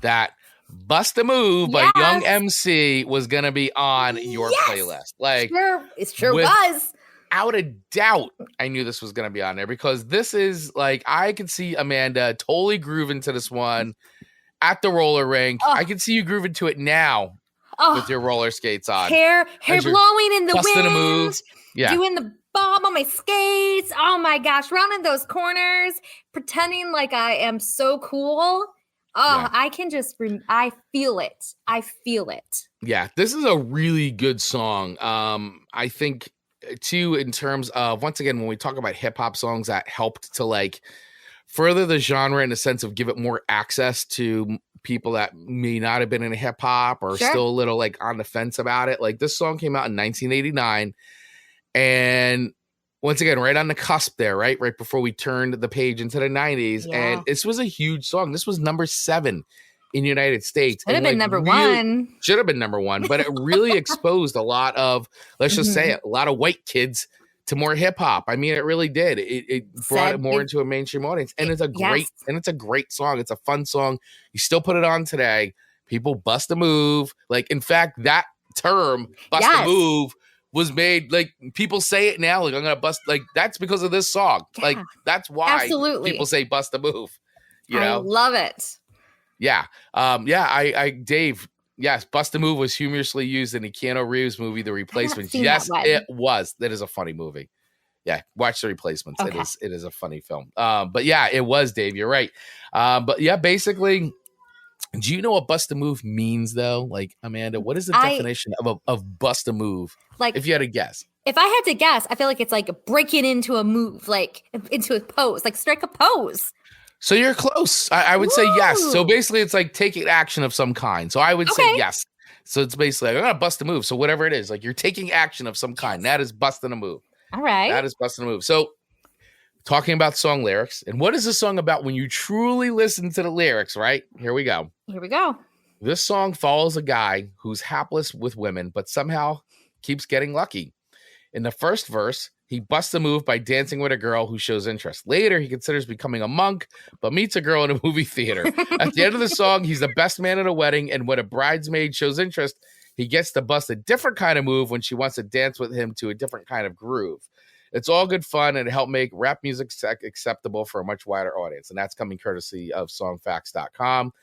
that Bust a Move by Young MC was going to be on your playlist. Like, it sure was. Without a doubt, I knew this was going to be on there because this is like, I could see Amanda totally grooving to this one at the roller rink. I can see you grooving to it now with your roller skates on. Hair blowing in the wind. A move. Yeah. Doing the bomb on my skates. Oh my gosh. Rounding those corners. Pretending like I am so cool. I can just, I feel it. I feel it. Yeah. This is a really good song. I think too, in terms of, once again, when we talk about hip hop songs that helped to like further the genre in the sense of give it more access to people that may not have been in hip hop or still a little like on the fence about it. Like this song came out in 1989. And once again, right on the cusp there, right before we turned the page into the 90s. Yeah. And this was a huge song. This was number 7 in the United States. Should have been number 1. Should have been number 1, but it really exposed a lot of, let's just say it, a lot of white kids to more hip hop. I mean, it really did. It brought it more into a mainstream audience. And it's a great song. It's a fun song. You still put it on today. People bust a move. Like, in fact, that term, bust a Yes. move, was made. Like, people say it now, like, I'm gonna bust, like, that's because of this song. Yeah. Like, that's why Absolutely. people say bust a move. You I know? love it. Yeah. Dave, yes, bust a move was humorously used in the Keanu Reeves movie, The Replacements. seen Yes, that one. it was. That is a funny movie. Yeah, watch The Replacements. Okay. It is a funny film. But yeah, it was, Dave. You're right. But yeah, basically, do you know what bust a move means, though? Like, Amanda, what is the definition of bust a move? Like, if you had to guess. If I had to guess, I feel like it's like breaking into a move, like into a pose, like strike a pose. So you're close. I would say yes. So basically, it's like taking action of some kind. So I would say yes. So it's basically like, I'm gonna bust a move. So whatever it is, like, you're taking action of some kind. That is busting a move. All right. That is busting a move. So, talking about song lyrics, and what is this song about when you truly listen to the lyrics, right? Here we go. Here we go. This song follows a guy who's hapless with women, but somehow keeps getting lucky. In the first verse, he busts a move by dancing with a girl who shows interest. Later, he considers becoming a monk, but meets a girl in a movie theater. At the end of the song, he's the best man at a wedding, and when a bridesmaid shows interest, he gets to bust a different kind of move when she wants to dance with him to a different kind of groove. It's all good fun and help make rap music acceptable for a much wider audience. And that's coming courtesy of songfacts.com.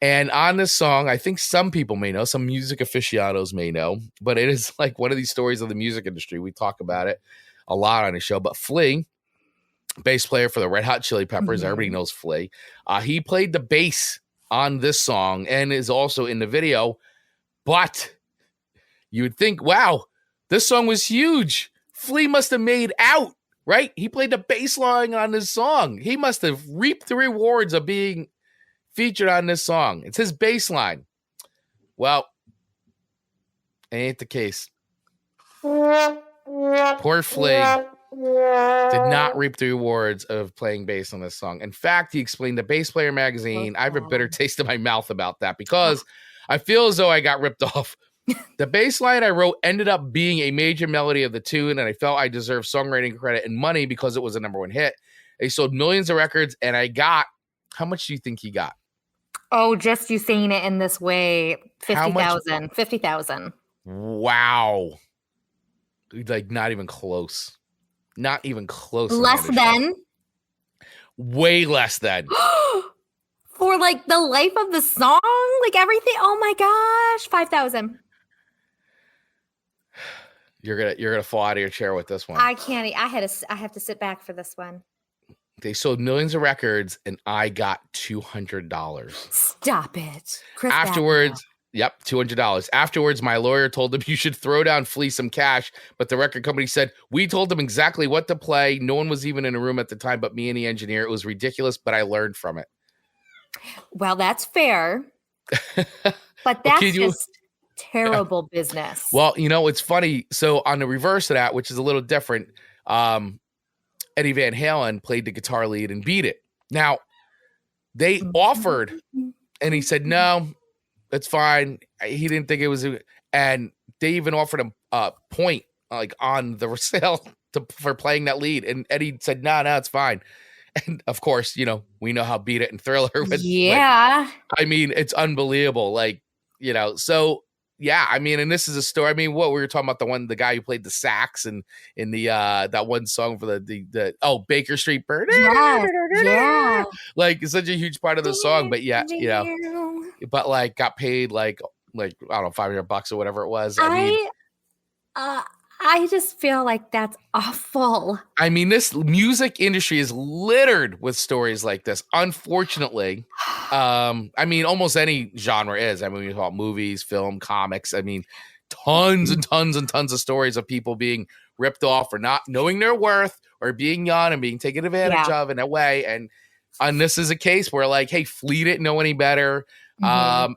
And on this song, I think some people may know, some music aficionados may know, but it is like one of these stories of the music industry. We talk about it a lot on the show. But Flea, bass player for the Red Hot Chili Peppers, everybody knows Flea. He played the bass on this song and is also in the video. But you would think, wow, this song was huge. Flea must have made out, right? He played the bass line on this song. He must have reaped the rewards of being featured on this song. It's his bass line. Well, it ain't the case. Poor Flea did not reap the rewards of playing bass on this song. In fact, he explained to Bass Player magazine, I have a bitter taste in my mouth about that because I feel as though I got ripped off. The bass line I wrote ended up being a major melody of the tune, and I felt I deserved songwriting credit and money because it was a #1 hit. They sold millions of records, and I got, how much do you think he got? Oh, just you saying it in this way, 50,000. 50,000. Wow. Like, not even close. Not even close. Less than? Way less than. For like the life of the song? Like everything? Oh my gosh. 5,000. You're gonna fall out of your chair with this one. I can't. I have to sit back for this one. They sold millions of records, and I got $200. Stop it, Chris. Afterwards, yep, $200. Afterwards, my lawyer told him you should throw down Flea some cash, but the record company said we told them exactly what to play. No one was even in a room at the time, but me and the engineer. It was ridiculous, but I learned from it. Well, that's fair, but that's just terrible business. Well, you know, it's funny. So on the reverse of that, which is a little different, Eddie Van Halen played the guitar lead and Beat It. Now, they offered, and he said, no, it's fine. He didn't think it was, and they even offered him a point, like, on the sale for playing that lead. And Eddie said, no, it's fine. And of course, you know, we know how Beat It and Thriller. Yeah. I mean, it's unbelievable. Like, you know, so yeah, I mean, and this is a story. I mean, what we were talking about, the guy who played the sax and in the that one song for the Baker Street Bird. Yeah. Like, it's such a huge part of the song, but yeah, you know, but like got paid like I don't know, $500 or whatever it was. I just feel like that's awful. I mean, this music industry is littered with stories like this, unfortunately. I mean, almost any genre is. I mean, we talk about movies, film, comics. I mean, tons and tons and tons of stories of people being ripped off or not knowing their worth or being young and being taken advantage of in a way. And this is a case where, like, hey, Flea didn't know any better. But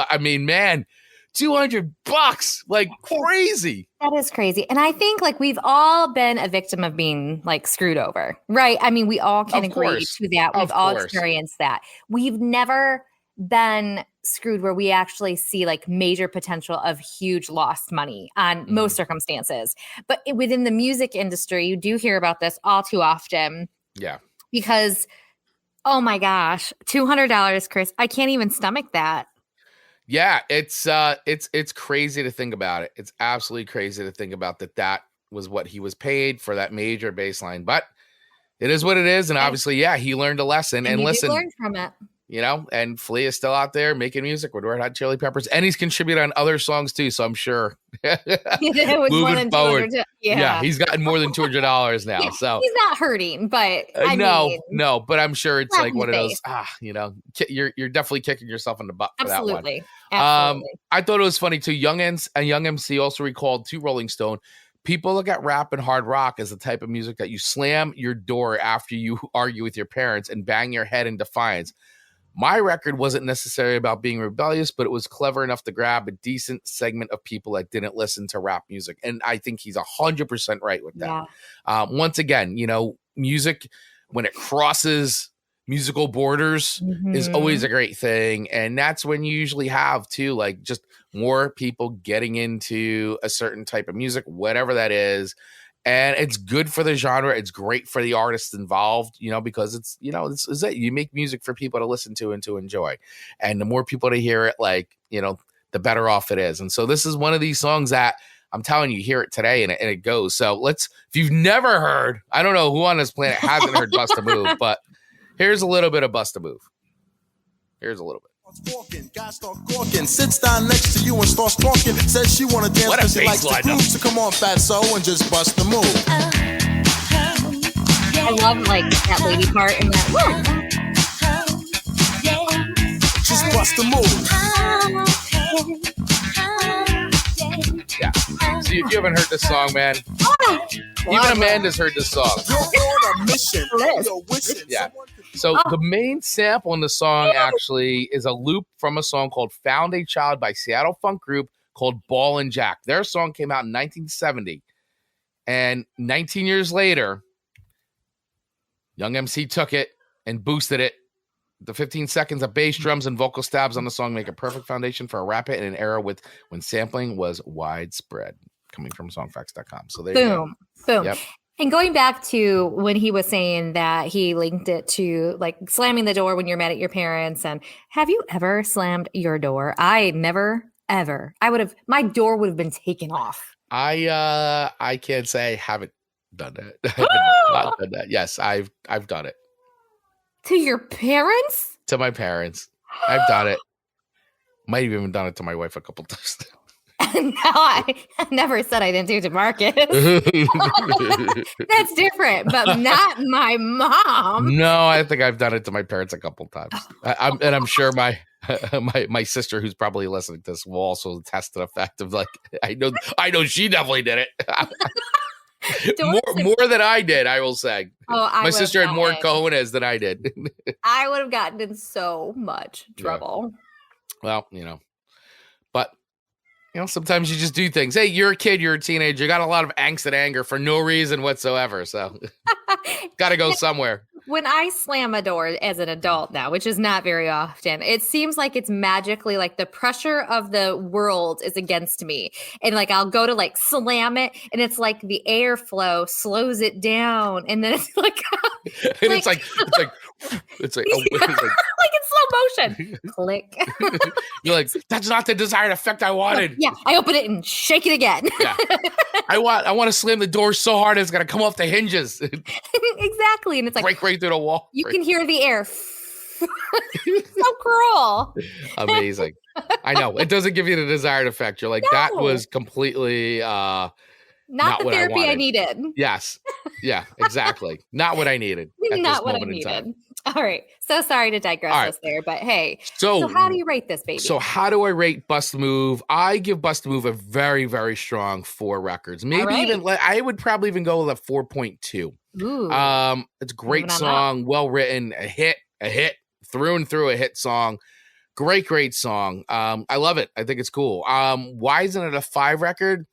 I mean, man, $200, like, crazy. That is crazy. And I think, like, we've all been a victim of being, like, screwed over, right? I mean, we all can agree to that. We've all experienced that. We've never been screwed where we actually see, like, major potential of huge lost money on most circumstances. But within the music industry, you do hear about this all too often. Yeah. Because, oh my gosh, $200, Chris, I can't even stomach that. Yeah, it's crazy to think about it. It's absolutely crazy to think about that was what he was paid for that major bass line. But it is what it is. And obviously, yeah, he learned a lesson. And you listen, learn from it. And Flea is still out there making music with Red Hot Chili Peppers, and he's contributed on other songs too. So I'm sure moving forward, he's gotten more than $200 now. So he's not hurting, but no, but I'm sure it's like one of those. You're definitely kicking yourself in the butt for that one. Absolutely. I thought it was funny too. Young MC also recalled to Rolling Stone, people look at rap and hard rock as the type of music that you slam your door after you argue with your parents and bang your head in defiance. My record wasn't necessarily about being rebellious, but it was clever enough to grab a decent segment of people that didn't listen to rap music. And I think he's 100% right with that. Yeah. Once again, music, when it crosses musical borders, is always a great thing. And that's when you usually have too, like just more people getting into a certain type of music, whatever that is. And it's good for the genre. It's great for the artists involved, because it's, this is it. You make music for people to listen to and to enjoy. And the more people to hear it, the better off it is. And so this is one of these songs that I'm telling you, hear it today and it goes. So if you've never heard, I don't know who on this planet hasn't heard Bust a Move, but here's a little bit of Bust a Move. Here's a little bit. Guys start gawking, sits down next to you and starts talking. Says she wanna dance because she likes the groove. So come on, fatso, and just bust the move. I love that lady part in that. Just bust the move. Yeah. See, if you haven't heard this song, man, even Amanda's heard this song. You're on a mission. Yeah. So the main sample in the song actually is a loop from a song called Found a Child by Seattle funk group called Ball and Jack. Their song came out in 1970. And 19 years later, Young MC took it and boosted it. The 15 seconds of bass, drums, and vocal stabs on the song make a perfect foundation for a rap hit in an era when sampling was widespread. Coming from songfacts.com. So there you go. Boom. Yep. And going back to when he was saying that he linked it to slamming the door when you're mad at your parents. And have you ever slammed your door? I never, ever. My door would have been taken off. I can't say I haven't done that. I have not done that. Yes, I've done it. To your parents? To my parents. I've done it. Might have even done it to my wife a couple times. No, I never said I didn't do it to Marcus. That's different, but not my mom. No, I think I've done it to my parents a couple times. I'm sure my sister, who's probably listening to this, will also attest to the fact of I know she definitely did it. more than I did, I will say. My sister had more cojones than I did. I would have gotten in so much trouble. Yeah. Well, but sometimes you just do things. Hey, you're a kid, you're a teenager, you got a lot of angst and anger for no reason whatsoever. So got to go somewhere. When I slam a door as an adult now, which is not very often, it seems like it's magically the pressure of the world is against me. And I'll go to slam it and it's the airflow slows it down. And then it's it's like in slow motion. Click. You're like, that's not the desired effect I wanted. Yeah. I open it and shake it again. Yeah. I want to slam the door so hard it's going to come off the hinges. Exactly. And it's break right through the wall. You can hear the air. So cruel. Amazing. I know. It doesn't give you the desired effect. You're like, that was completely not the therapy I needed. Yes. Yeah, exactly. Not what I needed. Not what I needed. All right. So sorry to digress us there, but hey. So how do you rate this, baby? So how do I rate Bust a Move? I give Bust a Move a very, very strong 4 records. Maybe even I would probably even go with a 4.2. Ooh. It's a great song, well written, a hit, through and through a hit song. Great song. I love it. I think it's cool. Why isn't it a 5 record?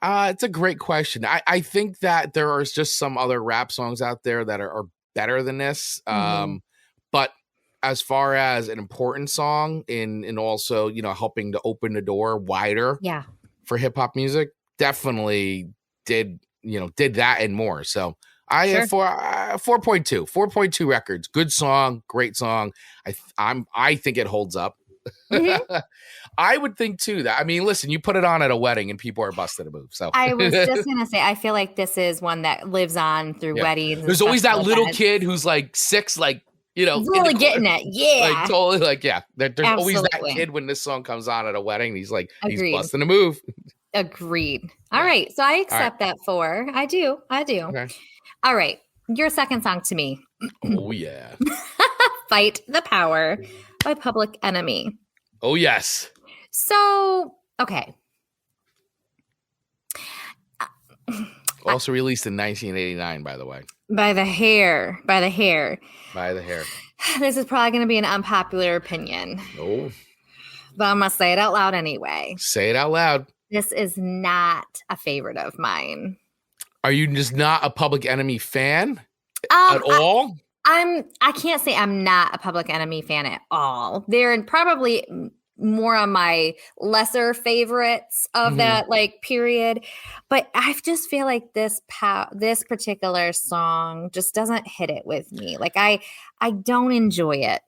It's a great question. I think that there are just some other rap songs out there that are better than this. But as far as an important song in also, helping to open the door wider for hip hop music, definitely did that and more. So I have 4.2 records. Good song, great song. I think it holds up. Mm-hmm. I would think too that, I mean, listen, you put it on at a wedding and people are busted to move. So I was just going to say, I feel like this is one that lives on through weddings. There's always that little kid who's like 6, like, you know, really getting it. Yeah. Like totally like, yeah. There's Absolutely. always that kid when this song comes on at a wedding. He's like, Agreed. He's busting to move. Agreed. All right. So I accept that 4. I do. Okay. All right. Your second song to me. Oh, yeah. Fight the Power by Public Enemy. Oh, yes. So, okay. Also released in 1989, by the way. By the hair. This is probably going to be an unpopular opinion. Oh. But I'm going to say it out loud anyway. Say it out loud. This is not a favorite of mine. Are you just not a Public Enemy fan at all? I can't say I'm not a Public Enemy fan at all. They're probably more on my lesser favorites of that like period, but I just feel like this particular song just doesn't hit it with me. Like I don't enjoy it.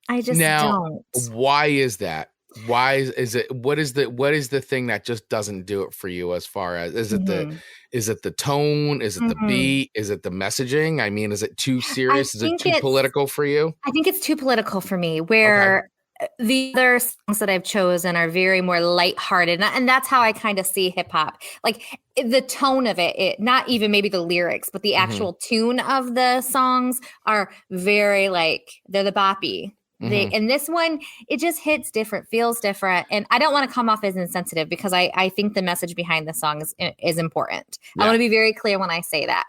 I just don't. Why is that? Why is it? What is the thing that just doesn't do it for you? As far as is it the tone? Is it the beat? Is it the messaging? I mean, is it too serious? Is it too political for you? I think it's too political for me. Where the other songs that I've chosen are very more lighthearted, and that's how I kind of see hip hop. Like the tone of it, not even maybe the lyrics, but the actual tune of the songs are very like they're the boppy. And this one, it just hits different, feels different. And I don't want to come off as insensitive because I think the message behind the song is important. I want to be very clear when I say that.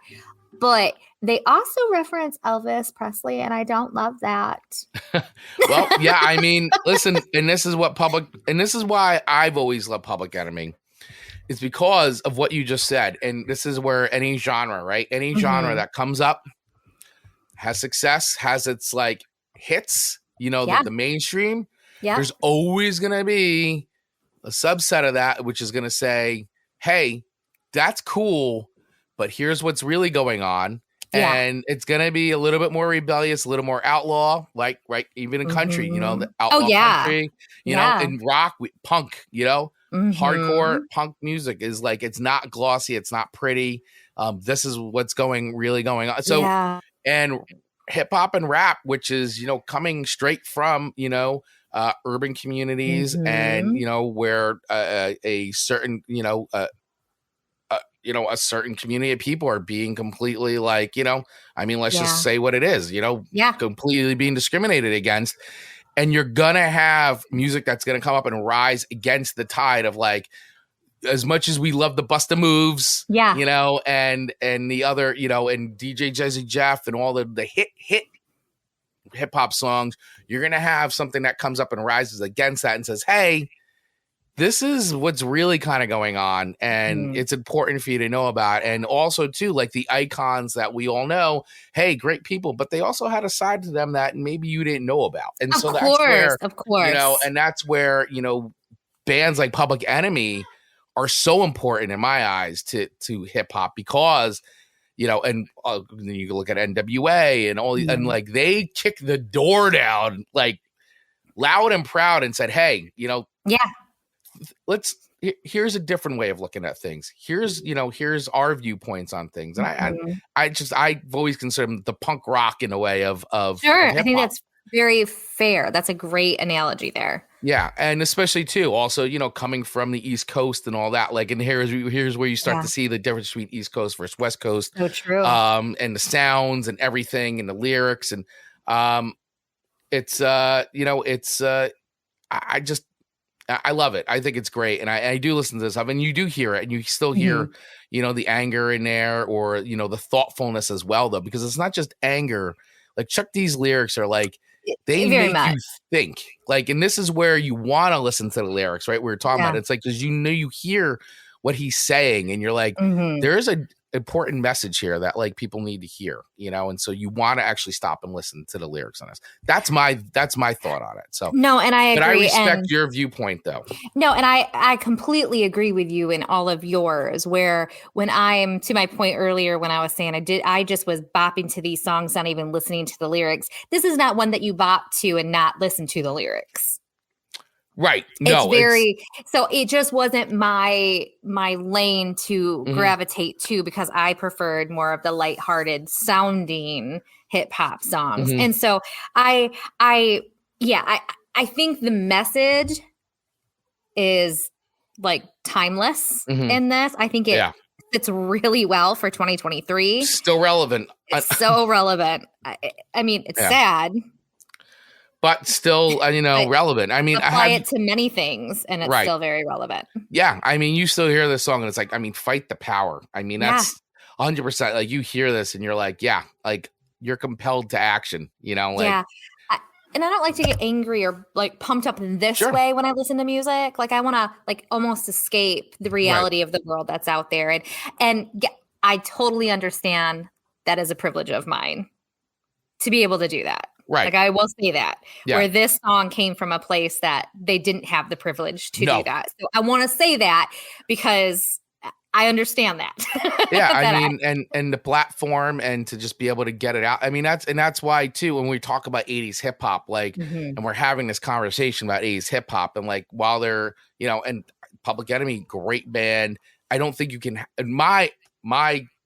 But they also reference Elvis Presley, and I don't love that. Well, yeah, I mean, listen, and this is why I've always loved Public Enemy. It's because of what you just said. And this is where any genre, right? Any genre that comes up has success, has its like hits. You know, the mainstream, there's always going to be a subset of that, which is going to say, hey, that's cool, but here's what's really going on. And it's going to be a little bit more rebellious, a little more outlaw, like, right, even in country, you know, the outlaw country, you know, in rock, punk, you know, hardcore punk music is like, it's not glossy, it's not pretty. This is what's really going on. So, and hip hop and rap, which is, you know, coming straight from, you know, urban communities and, you know, where a certain, a certain community of people are being completely like, you know, I mean, let's just say what it is, you know, completely being discriminated against. And you're going to have music that's going to come up and rise against the tide of like, as much as we love the Busta Moves, you know, and the other, you know, and DJ Jazzy Jeff and all the hit hip hop songs, you're going to have something that comes up and rises against that and says, hey, this is what's really kind of going on. And it's important for you to know about. And also too, like the icons that we all know, hey, great people, but they also had a side to them that maybe you didn't know about. And so that's where, you know, and that's where, you know, bands like Public Enemy are so important in my eyes to hip hop because, you know, and you look at NWA and all these, and like they kicked the door down like loud and proud and said, hey, you know, here's a different way of looking at things. Here's our viewpoints on things. And I've always considered them the punk rock in a way of sure. Of I think that's very fair. That's a great analogy there. Yeah, and especially too, also, you know, coming from the East Coast and all that, like, and here's where you start to see the difference between East Coast versus West Coast. So true. And the sounds and everything and the lyrics and it's you know, it's I love it. I think it's great, and I do listen to this stuff, and you do hear it, and you still hear, you know, the anger in there, or you know, the thoughtfulness as well, though, because it's not just anger. Like Chuck D's lyrics are like. They make you think, like, and this is where you want to listen to the lyrics, right? We were talking about it. It's like, because you know, you hear what he's saying and you're like, there's a important message here that like people need to hear, you know? And so you want to actually stop and listen to the lyrics on this. That's my thought on it. So no, and I agree. But I respect your viewpoint though. No, and I completely agree with you in all of yours, where when I'm to my point earlier, when I was saying I just was bopping to these songs, not even listening to the lyrics. This is not one that you bop to and not listen to the lyrics. Right. No, it's very so it just wasn't my lane to gravitate to, because I preferred more of the lighthearted sounding hip hop songs. And so I think the message is like timeless in this. I think it fits really well for 2023. Still relevant. It's so relevant. I mean, it's sad, but still, relevant. I mean, apply it to many things, and it's still very relevant. Yeah, I mean, you still hear this song, and it's like, I mean, fight the power. I mean, that's 100%. Like, you hear this, and you're like, like you're compelled to action. And I don't like to get angry or like pumped up in this way when I listen to music. Like, I want to like almost escape the reality of the world that's out there. And I totally understand that is a privilege of mine to be able to do that. Right. Like, I will say that where this song came from a place that they didn't have the privilege to do that. So I want to say that because I understand that. I mean, and the platform, and to just be able to get it out. I mean, that's why too, when we talk about 80s hip hop, like, and we're having this conversation about 80s hip hop, and like, while they're, and Public Enemy, great band. I don't think you can, in my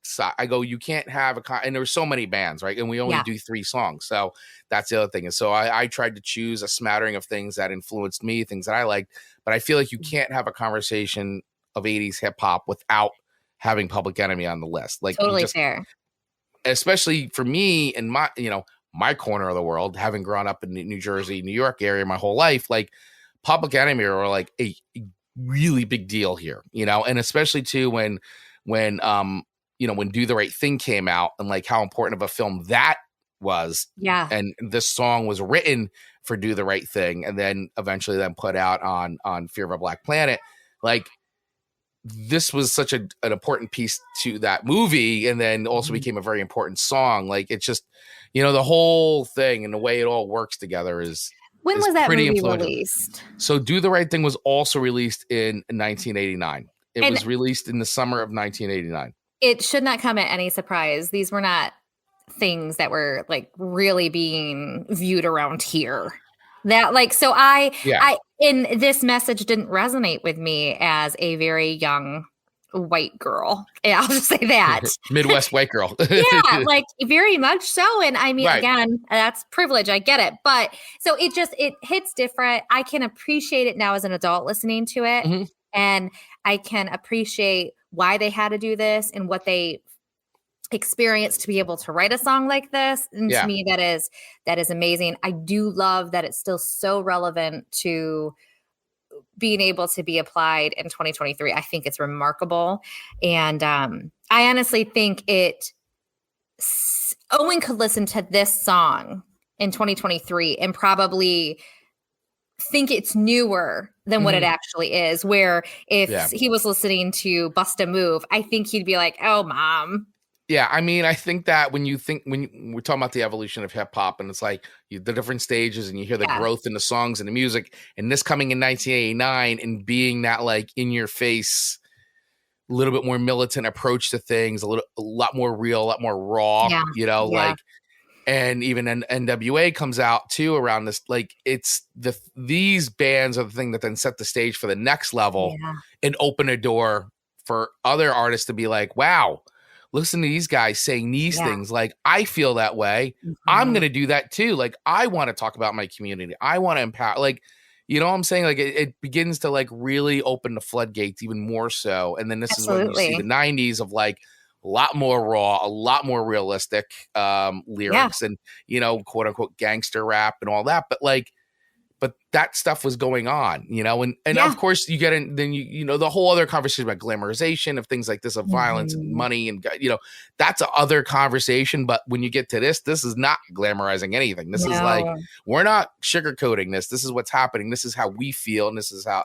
side, I go, you can't have and there's so many bands, right? And we only do 3 songs. So that's the other thing. And so I tried to choose a smattering of things that influenced me, things that I liked, but I feel like you can't have a conversation of 80s hip hop without having Public Enemy on the list. Like, totally fair. Especially for me and my, my corner of the world, having grown up in the New Jersey, New York area my whole life, like Public Enemy are like a really big deal here, and especially too when Do the Right Thing came out, and like how important of a film that was. Yeah. And this song was written for Do the Right Thing, and then eventually put out on Fear of a Black Planet. Like, this was such an important piece to that movie, and then also became a very important song. Like, it's just, the whole thing and the way it all works together is. When was that movie released? So Do the Right Thing was also released in 1989. It was released in the summer of 1989. It should not come at any surprise. These were not things that were like really being viewed around here. That like, so in this message didn't resonate with me as a very young white girl. I'll just say that. Midwest white girl. Like very much so. And I mean, again, that's privilege. I get it. But so it hits different. I can appreciate it now as an adult listening to it. And I can appreciate why they had to do this and what they experienced to be able to write a song like this. And to me, that is amazing. I do love that it's still so relevant to being able to be applied in 2023. I think it's remarkable. And I honestly think Owen could listen to this song in 2023 and probably think it's newer than what it actually is. Where if he was listening to Bust a Move, I think he'd be like, oh, Mom. Yeah, I mean, I think that when we're talking about the evolution of hip hop, and it's like the different stages, and you hear the growth in the songs and the music, and this coming in 1989 and being that like in your face, a little bit more militant approach to things, a lot more real, a lot more raw, like, and even NWA comes out too around this. Like, it's these bands are the thing that then set the stage for the next level and open a door for other artists to be like, wow, listen to these guys saying these things. Like, I feel that way. I'm going to do that too. Like, I want to talk about my community. I want to empower, like, you know what I'm saying? Like, it begins to like really open the floodgates even more so. And then this is when you see the 90s of like a lot more raw, a lot more realistic lyrics and, quote unquote gangster rap and all that. But that stuff was going on, and of course you get in, then the whole other conversation about glamorization of things like this, of violence and money, and that's a other conversation. But when you get to this is not glamorizing anything. This is like, we're not sugarcoating this. This is what's happening. This is how we feel, and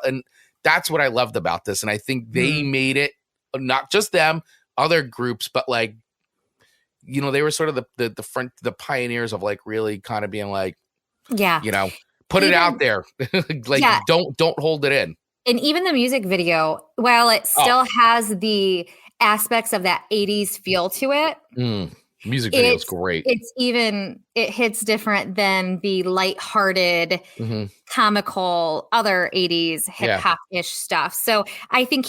and that's what I loved about this. And I think they made it, not just them, other groups, but like, they were sort of the pioneers of like really kind of being like, put it out there. Like, don't hold it in. And even the music video, while it still has the aspects of that 80s feel to it, Music video is great. It hits different than the lighthearted, comical other 80s hip hop-ish stuff. So I didn't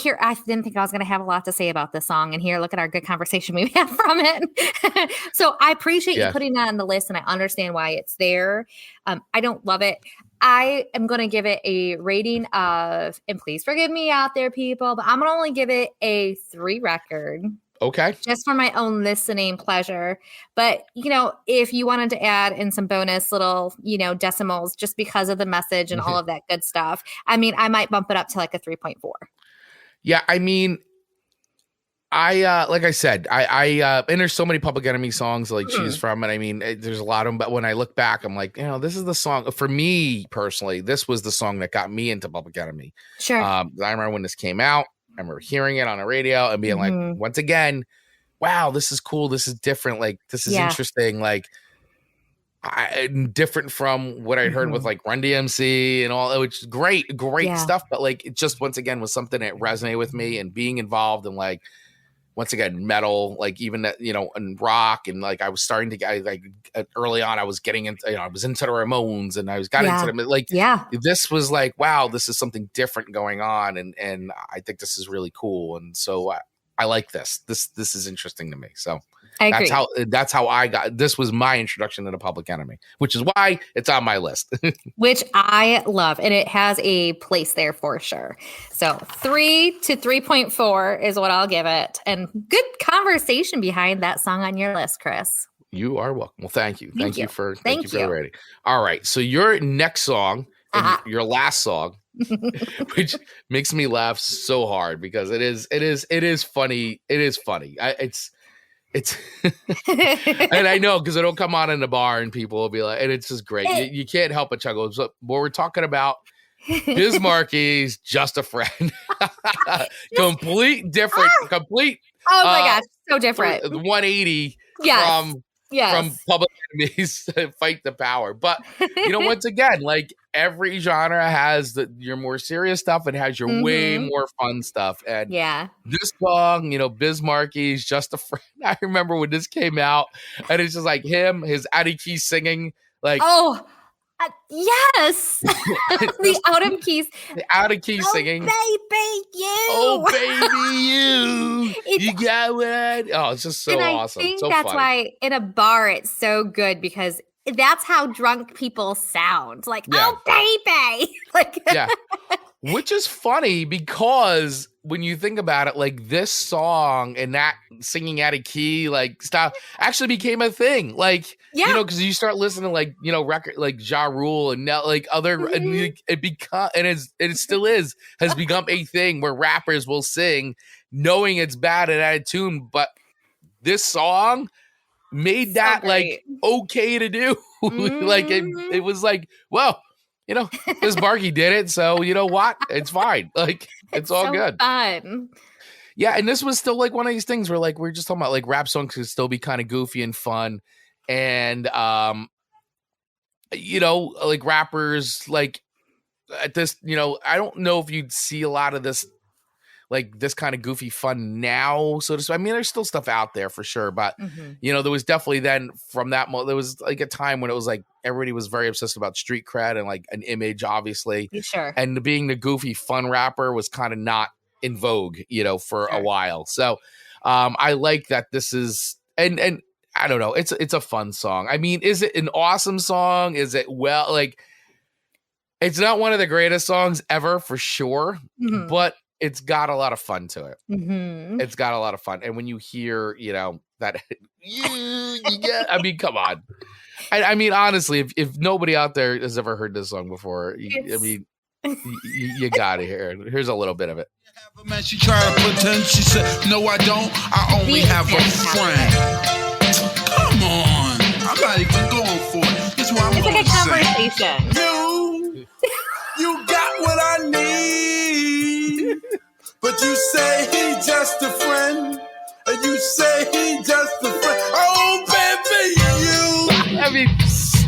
think I was going to have a lot to say about this song, and here, look at our good conversation we've had from it. So I appreciate you putting that on the list, and I understand why it's there. I don't love it. I am going to give it a rating of, and please forgive me out there, people, but I'm going to only give it a 3 record. Okay. Just for my own listening pleasure. But, if you wanted to add in some bonus little, decimals just because of the message and all of that good stuff, I might bump it up to like a 3.4. Yeah. Like I said, and there's so many Public Enemy songs to choose from. And there's a lot of them, but when I look back, I'm like, this is the song for me personally. This was the song that got me into Public Enemy. Sure. I remember when this came out. I remember hearing it on the radio and being like, once again, wow, this is cool. This is different. Like, this is interesting. Like, different from what I'd heard with like Run DMC and all, which is great stuff. But like, it just, once again, was something that resonated with me, and being involved in like, once again, metal, like even that, and rock. And like, I was starting to early on, I was getting into, I was into the Ramones, and I got into them. Like, this was like, wow, this is something different going on. And I think this is really cool. And so I like this. This is interesting to me. So I agree. That's how I got, this was my introduction to the Public Enemy, which is why it's on my list. Which I love, and it has a place there for sure. So 3 to 3.4 is what I'll give it. And good conversation behind that song on your list, Chris. You are welcome. Well, thank you. Thank you for the rating. All right. So your next song, and your last song, which makes me laugh so hard because it is funny. It is funny. It's and I know because it'll come on in the bar and people will be like, and it's just great. You can't help but chuckle. So, what we're talking about, Biz Markie's "Just a Friend." Complete different. Complete. Oh my gosh, so different. 180 from Public Enemy's "Fight the Power." But once again, like every genre has your more serious stuff and has your way more fun stuff. And this song, Biz Markie's "Just a Friend." I remember when this came out, and it's just like him, his Addie Key singing, like yes, the out of keys, singing. Baby, you. Oh, baby, you got what? Oh, it's just so awesome. I think so that's funny. why in a bar it's so good, because that's how drunk people sound. Like, oh, baby. Like, which is funny because when you think about it, like this song and that singing out of key, like stuff actually became a thing. Like, because you start listening to like, record like Ja Rule and now like other, and it still has become a thing where rappers will sing knowing it's bad and out of tune. But this song made that like okay to do. Like it was like, well, Biz Markie did it, so you know what? It's fine. Like it's all so good. Fun. Yeah, and this was still like one of these things where like we're just talking about like rap songs could still be kind of goofy and fun, and like rappers like at this, I don't know if you'd see a lot of this. Like this kind of goofy fun now, so to speak. There's still stuff out there for sure, but there was definitely then from that there was like a time when it was like everybody was very obsessed about street cred and like an image, obviously. Sure. And being the goofy fun rapper was kind of not in vogue, for a while. So I like that this is and I don't know, it's a fun song. Is it an awesome song? Is it it's not one of the greatest songs ever for sure, but it's got a lot of fun to it. It's got a lot of fun. And when you hear, that you get, come on. Honestly, if nobody out there has ever heard this song before, you got to hear it. Here's a little bit of it. She tried to pretend. She said, no, I don't. I only have a friend. Come on. I'm not even going for it. It's like a conversation. You got what I need. But you say he just a friend. And you say he just a friend. Oh, baby, you.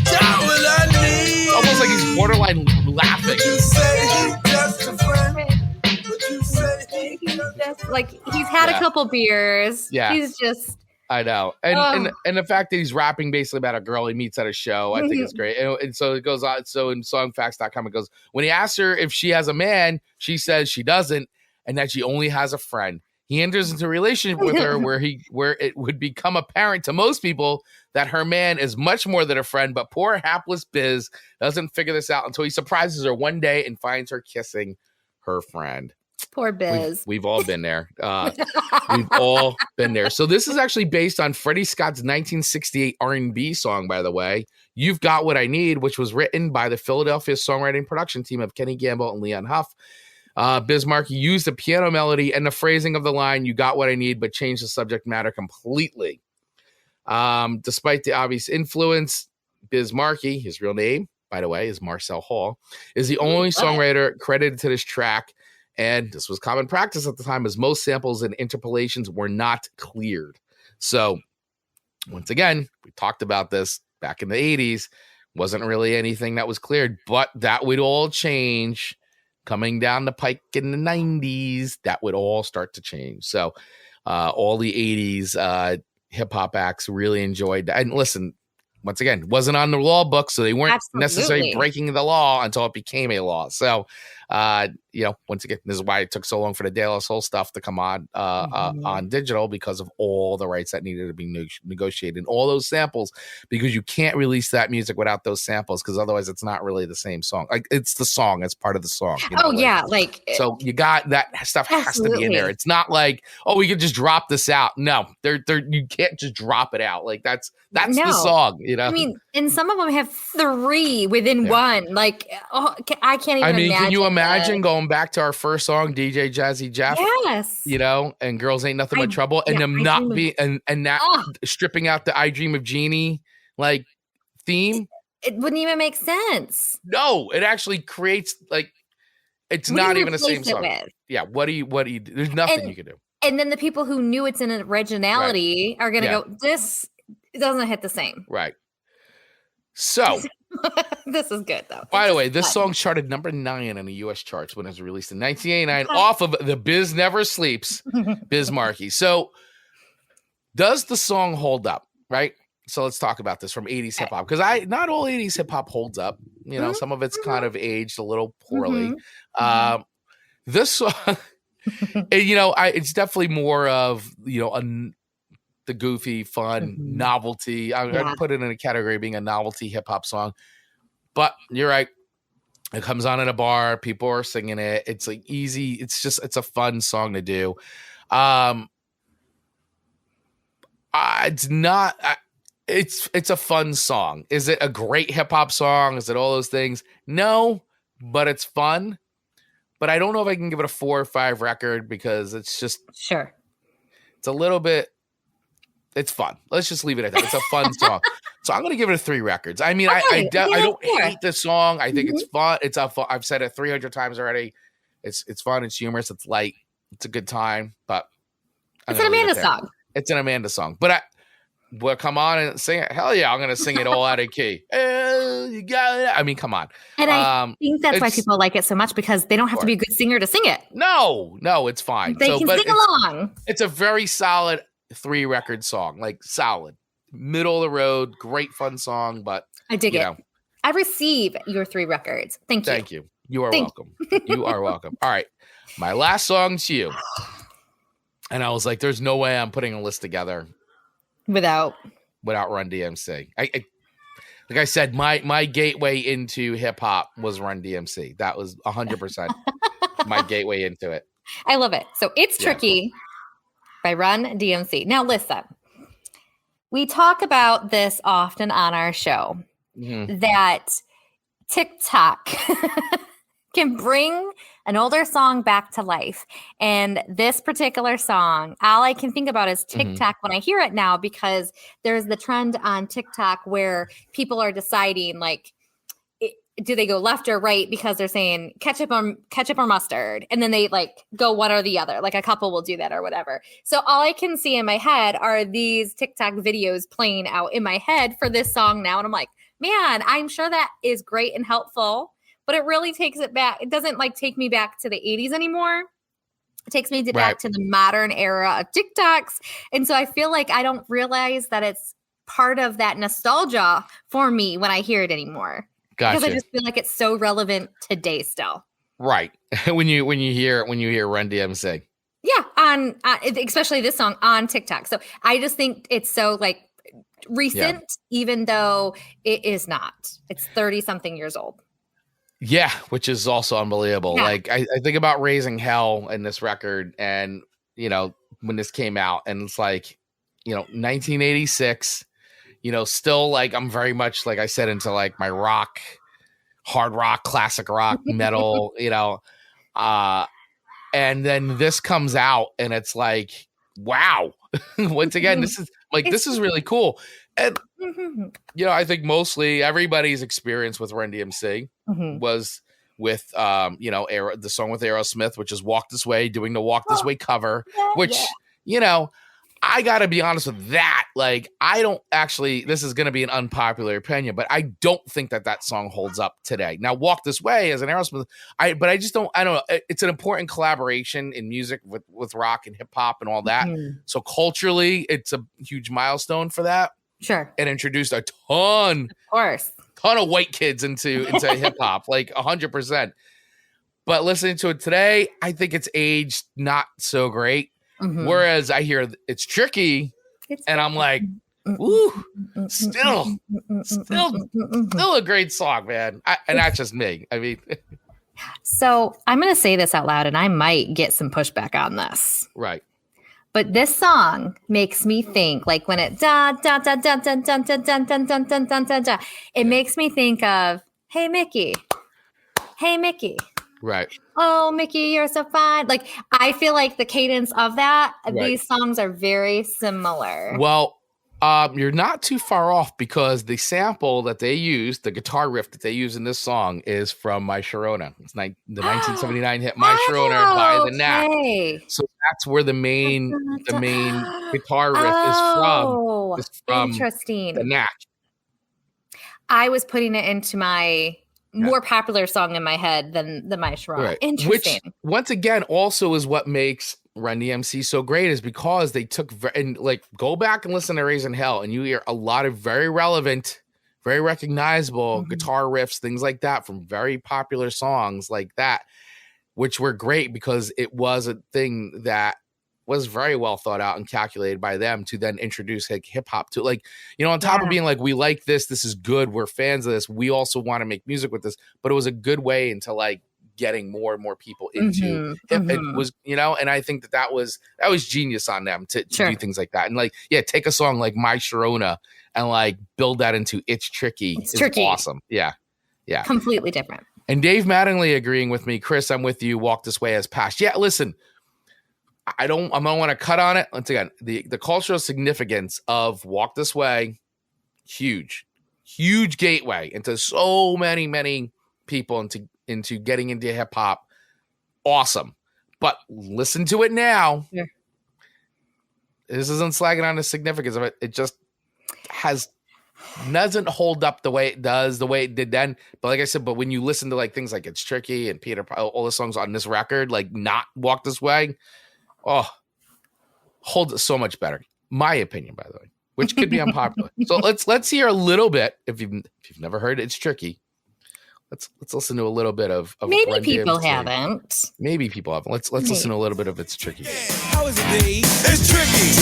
Got what I need. Almost like he's borderline laughing. But you say he just a friend. But you say he just like he's had a couple beers. Yeah. He's just I know. And the fact that he's rapping basically about a girl he meets at a show, I think is great. And so it goes on. So in songfacts.com, it goes, when he asks her if she has a man, she says she doesn't and that she only has a friend. He enters into a relationship with her where it would become apparent to most people that her man is much more than a friend, but poor hapless Biz doesn't figure this out until he surprises her one day and finds her kissing her friend. Poor Biz. We've all been there. We've all been there. So this is actually based on Freddie Scott's 1968 R&B song, by the way, You've Got What I Need, which was written by the Philadelphia songwriting production team of Kenny Gamble and Leon Huff. Biz Markie used the piano melody and the phrasing of the line, you got what I need, but changed the subject matter completely. Despite the obvious influence, Biz Markie, his real name, by the way, is Marcel Hall, is the only songwriter credited to this track. And this was common practice at the time, as most samples and interpolations were not cleared. So, once again, we talked about this back in the 80s. Wasn't really anything that was cleared, but that would all change coming down the pike in the 90s. That would all start to change. So, all the 80s hip hop acts really enjoyed that. And listen, once again, wasn't on the law book, so they weren't necessarily breaking the law until it became a law. So, once again, this is why it took so long for the De La Soul stuff to come on digital, because of all the rights that needed to be negotiated and all those samples, because you can't release that music without those samples, because otherwise it's not really the same song. Like, it's the song, it's part of the song. So you got that stuff has to be in there. It's not like, oh, we could just drop this out. No, you can't just drop it out. Like that's the song, I mean, and some of them have 3 within one. Like, I can't even imagine. Can you imagine going back to our first song, DJ Jazzy Jeff? Yes. And Girls Ain't Nothing But Trouble, and them not being and that stripping out the I Dream of Jeannie like theme. It wouldn't even make sense. No, it actually creates like it's not even the same song. Yeah, what do you do? There's nothing you can do. And then the people who knew it's an originality are gonna go, this doesn't hit the same. Right. So this is good though. By the way, this song charted number 9 on the US charts when it was released in 1989 off of the Biz Never Sleeps, Biz Markie. So does the song hold up, right? So let's talk about this from 80s hip hop, because not all 80s hip hop holds up. Some of it's kind of aged a little poorly. This song, it's definitely more of, the goofy, fun novelty. I'd put it in a category of being a novelty hip hop song. But you're right. It comes on in a bar. People are singing it. It's like easy. It's a fun song to do. It's not. It's a fun song. Is it a great hip hop song? Is it all those things? No, but it's fun. But I don't know if I can give it a 4 or 5 record, because it's just it's a little bit. It's fun. Let's just leave it at that. It's a fun song. So I'm going to give it a 3 records. I mean, I don't hate the song. I think it's fun. It's a fun. I've said it 300 times already. It's fun. It's humorous. It's light. It's a good time. But it's an Amanda song. It's an Amanda song. But will come on and sing it? Hell yeah, I'm going to sing it all out of key. You got it. I mean, come on. And I think that's why people like it so much, because they don't have to be a good singer to sing it. No, it's fine. They can sing along. It's a very solid 3 record song, like solid, middle of the road, great fun song. But I dig it. I receive your 3 records. Thank you. Thank you. You are welcome. You are welcome. All right, my last song to you. And I was like, "There's no way I'm putting a list together without Run DMC." Like I said, my gateway into hip hop was Run DMC. That was 100% my gateway into it. I love it. So It's Tricky by Run DMC. Now listen, we talk about this often on our show, that TikTok can bring an older song back to life. And this particular song, all I can think about is TikTok when I hear it now, because there's the trend on TikTok where people are deciding, like, do they go left or right, because they're saying ketchup or mustard, and then they like go one or the other. Like a couple will do that or whatever. So all I can see in my head are these TikTok videos playing out in my head for this song now, and I'm like, man, I'm sure that is great and helpful, but it really takes it back. It doesn't like take me back to the 80s anymore. It takes me back to the modern era of TikToks. And so I feel like I don't realize that it's part of that nostalgia for me when I hear it anymore. Gotcha. Because I just feel like it's so relevant today still. Right. when you hear Run DMC. Yeah, on especially this song on TikTok. So I just think it's so like recent, even though it is not. It's 30 something years old. Yeah, which is also unbelievable. Yeah. Like I think about Raising Hell in this record, and when this came out, and it's like 1986. Still like I'm very much, like I said, into like my rock, hard rock, classic rock, metal. And then this comes out, and it's like, wow. Once again, this is really cool. And I think mostly everybody's experience with Run DMC was with the song with Aerosmith, which is Walk This Way, doing the Walk This Way cover, which I gotta be honest with that. Like, I don't actually, this is gonna be an unpopular opinion, but I don't think that song holds up today. Now, Walk This Way as an Aerosmith, I don't know. It's an important collaboration in music with rock and hip hop and all that. So culturally, it's a huge milestone for that. Sure. And introduced a ton of white kids into hip hop, like 100%. But listening to it today, I think it's aged not so great. Whereas I hear it's tricky, and I'm like, ooh, still a great song, man. And that's just me. I mean, so I'm going to say this out loud, and I might get some pushback on this. Right. But this song makes me think, like when it da da da da da da da da da da da da da da, it makes me think of Hey Mickey. Hey Mickey. Right. Oh, Mickey, you're so fine. Like, I feel like the cadence of that, these songs are very similar. Well, you're not too far off, because the sample that they use, the guitar riff that they use in this song, is from My Sharona. It's the 1979 hit My Sharona by The Knack. So that's where the main guitar riff is from. Interesting. The Knack. I was putting it into my more popular song in my head than the My Sharona. Right. Interesting. Which, once again, also is what makes Run DMC so great, is because they took and like go back and listen to Raising Hell, and you hear a lot of very relevant, very recognizable guitar riffs, things like that from very popular songs like that, which were great because it was a thing that was very well thought out and calculated by them to then introduce like hip hop to, like, on top of being like, we like this is good, we're fans of this, we also want to make music with this, but it was a good way into like getting more and more people into hip. It was, and I think that was genius on them to do things like that. And like, take a song like My Sharona and like build that into It's Tricky. It's tricky. Awesome. Yeah. Completely different. And Dave Mattingly agreeing with me. Chris, I'm with you. Walk This Way has passed. Yeah, listen, I don't want to cut on it. Once again, the cultural significance of Walk This Way, huge gateway into so many people into getting into hip hop. Awesome. But listen to it now. Yeah. This isn't slagging on the significance of it. It just doesn't hold up the way it did then. But like I said, when you listen to like things like It's Tricky and Peter, all the songs on this record, like not Walk This Way, holds it so much better. My opinion, by the way, which could be unpopular. So let's hear a little bit. If you've never heard It's Tricky, let's listen to a little bit of maybe Run people DMC. Haven't. Maybe people haven't. Let's listen to a little bit of It's Tricky. How is it, Dave? It's tricky.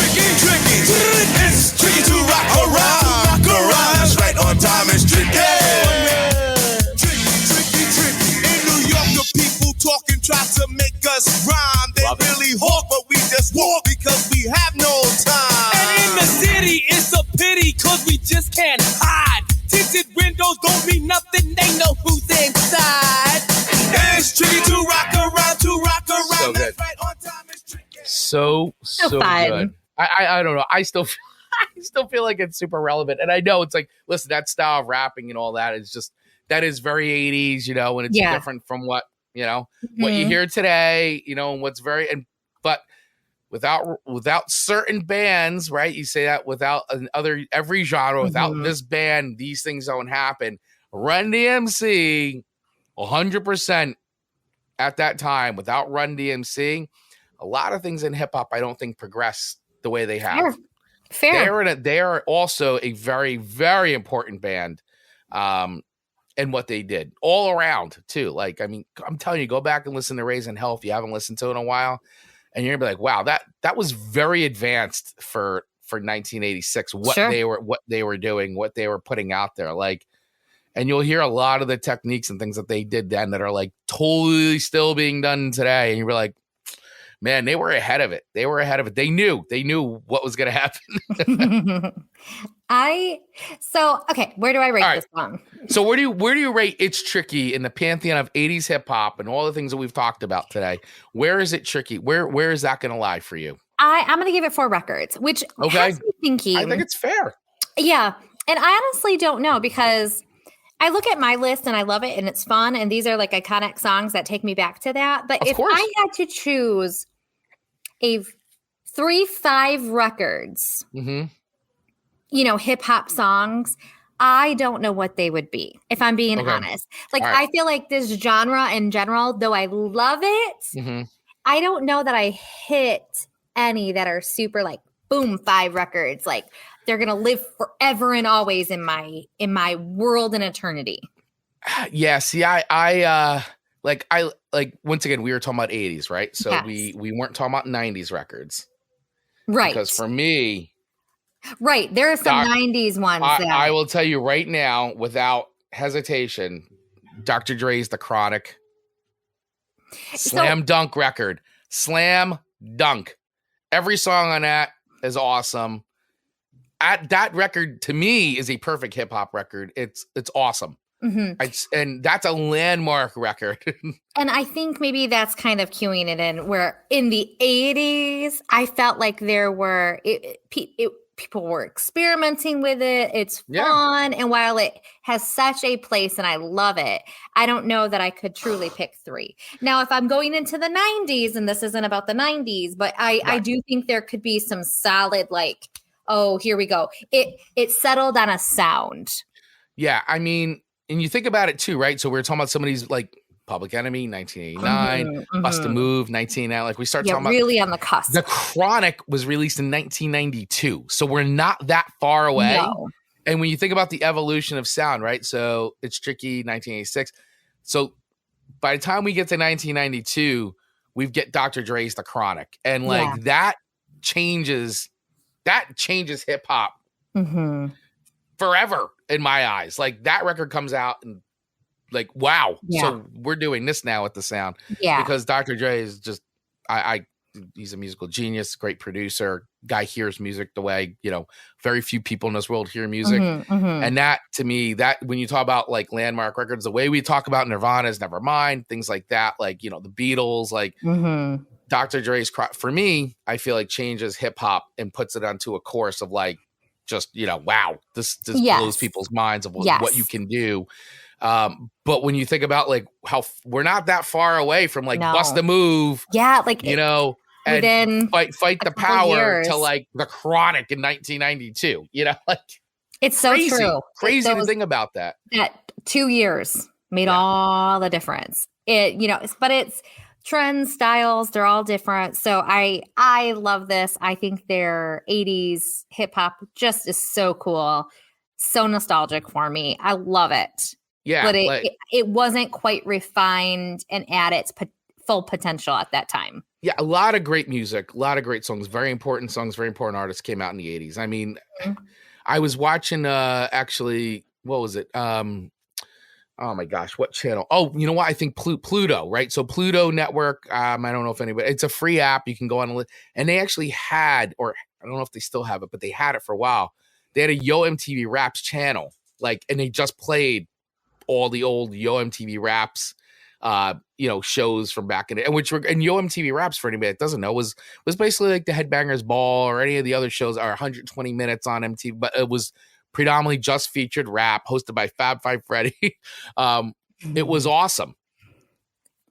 It's tricky to rock around. It's right on time. It's tricky. Tricky. In New York, the people talking try to make us rhyme. They really hawk, but we just walk because we have no time. And in the city, it's a pity because we just can't hide. Tinted windows don't mean nothing. They know who's inside. It's tricky to rock around. So good. Right on time. It's tricky. So good. I don't know. I still feel like it's super relevant. And I know it's like, listen, that style of rapping and all that is just, that is very 80s, and it's different from what, what you hear today, and what's but without certain bands, right? You say that without every genre, without this band, these things don't happen. Run DMC, 100% at that time, without Run DMC, a lot of things in hip hop I don't think progress the way they have. Fair. They are also a very, very important band. And what they did all around too. Like, I mean, I'm telling you, go back and listen to Raising Hell if you haven't listened to it in a while, and you're gonna be like, wow, that was very advanced for 1986. What they were doing, what they were putting out there, like, and you'll hear a lot of the techniques and things that they did then that are like totally still being done today, and you're like, man, they were ahead of it. They were ahead of it. They knew what was going to happen. Okay, where do I rate this song? So where do you rate It's Tricky in the pantheon of 80s hip hop and all the things that we've talked about today? Where is it tricky? Where is that going to lie for you? I'm going to give it 4 records, which has me thinking. I think it's fair. Yeah, and I honestly don't know, because I look at my list and I love it and it's fun, and these are like iconic songs that take me back to that. But if I had to choose a 3-5 records, hip hop songs, I don't know what they would be, if I'm being honest. Like, I feel like this genre in general, though I love it, I don't know that I hit any that are super like boom 5 records. Like, they're gonna live forever and always in my world and eternity. Yeah. See, I once again, we were talking about 80s, right? So yes. we weren't talking about 90s records, right? Because for me, right, there are some 90s ones. I will tell you right now, without hesitation, Dr. Dre's The Chronic, slam dunk record, slam dunk. Every song on that is awesome. That record to me is a perfect hip hop record. It's awesome. And that's a landmark record. And I think maybe that's kind of cueing it in, where in the 80s, I felt like there were people were experimenting with it. It's fun. And while it has such a place and I love it, I don't know that I could truly pick 3. Now, if I'm going into the 90s, and this isn't about the 90s, but I do think there could be some solid, like, oh, here we go. It settled on a sound. Yeah, I mean, and you think about it too, right? So we're talking about some of these, like Public Enemy, 1989, Bust a Move, 1989. Like, we start talking about really on the cusp. The Chronic was released in 1992, so we're not that far away. No. And when you think about the evolution of sound, right? So It's Tricky, 1986. So by the time we get to 1992, we get Dr. Dre's The Chronic, and like that changes hip hop forever in my eyes. Like, that record comes out and like, wow. So we're doing this now with the sound. Yeah. Because Dr. Dre is just, he's a musical genius, great producer. Guy hears music the way, very few people in this world hear music. And that, to me, that when you talk about like landmark records, the way we talk about Nirvana's Nevermind, things like that, like, the Beatles, like Dr. Dre's, for me, I feel like changes hip hop and puts it onto a course of like, just, wow, this blows people's minds of what you can do. But when you think about like how we're not that far away from like Bust a Move, like, and fight the power to like The Chronic in 1992, like it's so true. Crazy to think about that. That 2 years made all the difference. But it's trends, styles, they're all different. So I love this. I think their 80s hip hop just is so cool, so nostalgic for me. I love it. Yeah, but it wasn't quite refined and at its full potential at that time. Yeah, a lot of great music, a lot of great songs, very important songs, very important artists came out in the 80s. I mean, I was watching actually, what was it? Oh my gosh, what channel? Oh, you know what? I think Pluto, right? So Pluto Network, I don't know if anybody, it's a free app. You can go on and they actually had, or I don't know if they still have it, but they had it for a while. They had a Yo MTV Raps channel, like, and they just played all the old Yo MTV Raps, shows from back in it, and Yo MTV Raps, for anybody that doesn't know, was basically like the Headbangers Ball or any of the other shows are 120 minutes on MTV, but it was predominantly just featured rap, hosted by Fab Five Freddy. It was awesome.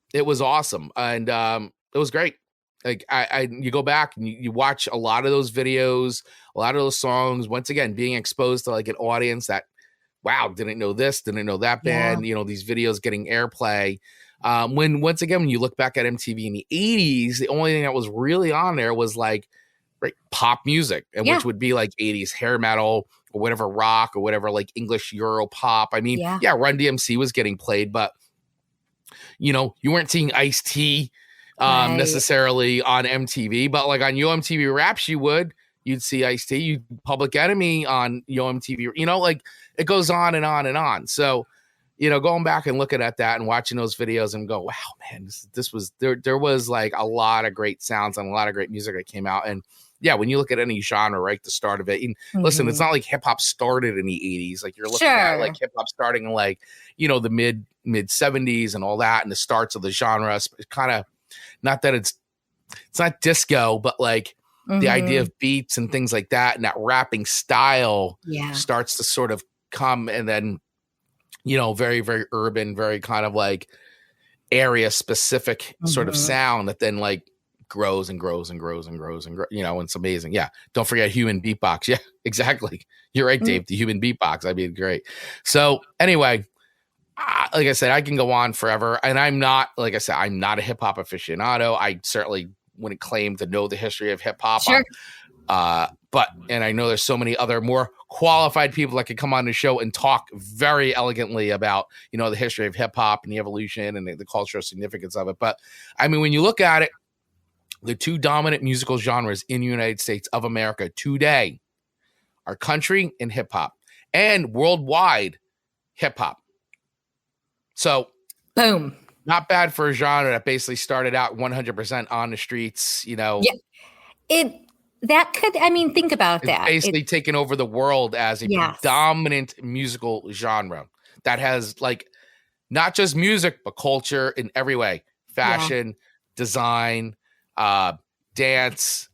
And it was great. Like, you go back and you watch a lot of those videos, a lot of those songs, once again, being exposed to like an audience that, wow, didn't know this, didn't know that band, these videos getting airplay. when once again, when you look back at MTV in the 80s, the only thing that was really on there was like pop music, and which would be like 80s hair metal or whatever rock or whatever like English Euro pop. I mean, Run DMC was getting played, but you know, you weren't seeing Ice-T necessarily on MTV, but like on Yo MTV Raps, you'd see Ice-T, you'd Public Enemy on Yo MTV, you know, like it goes on and on and on. So, you know, going back and looking at that and watching those videos and go, wow, man, this was, there was like a lot of great sounds and a lot of great music that came out. And yeah, when you look at any genre, right, the start of it, and listen, it's not like hip hop started in the 80s. Like you're looking at like hip hop starting in like, you know, the mid 70s and all that, and the starts of the genre. It's kind of, not that it's not disco, but like the idea of beats and things like that, and that rapping style starts to sort of come, and then, you know, very, very urban, very kind of like area specific sort of sound that then like grows and grows and grows and grows and grows, you know, and it's amazing. Yeah. Don't forget human beatbox. Yeah, exactly. You're right, Dave. The human beatbox. I mean, great. So anyway, like I said, I can go on forever, and I'm not, like I said, I'm not a hip hop aficionado. I certainly wouldn't claim to know the history of hip hop. But I know there's so many other more qualified people that could come on the show and talk very elegantly about, you know, the history of hip hop and the evolution and the cultural significance of it. But I mean, when you look at it, the two dominant musical genres in the United States of America today are country and hip hop, and worldwide hip hop. So, boom. Not bad for a genre that basically started out 100% on the streets, you know. Yeah. That could, I mean, think about that. Basically taken over the world as a dominant musical genre that has like not just music, but culture in every way. Fashion, design, dance,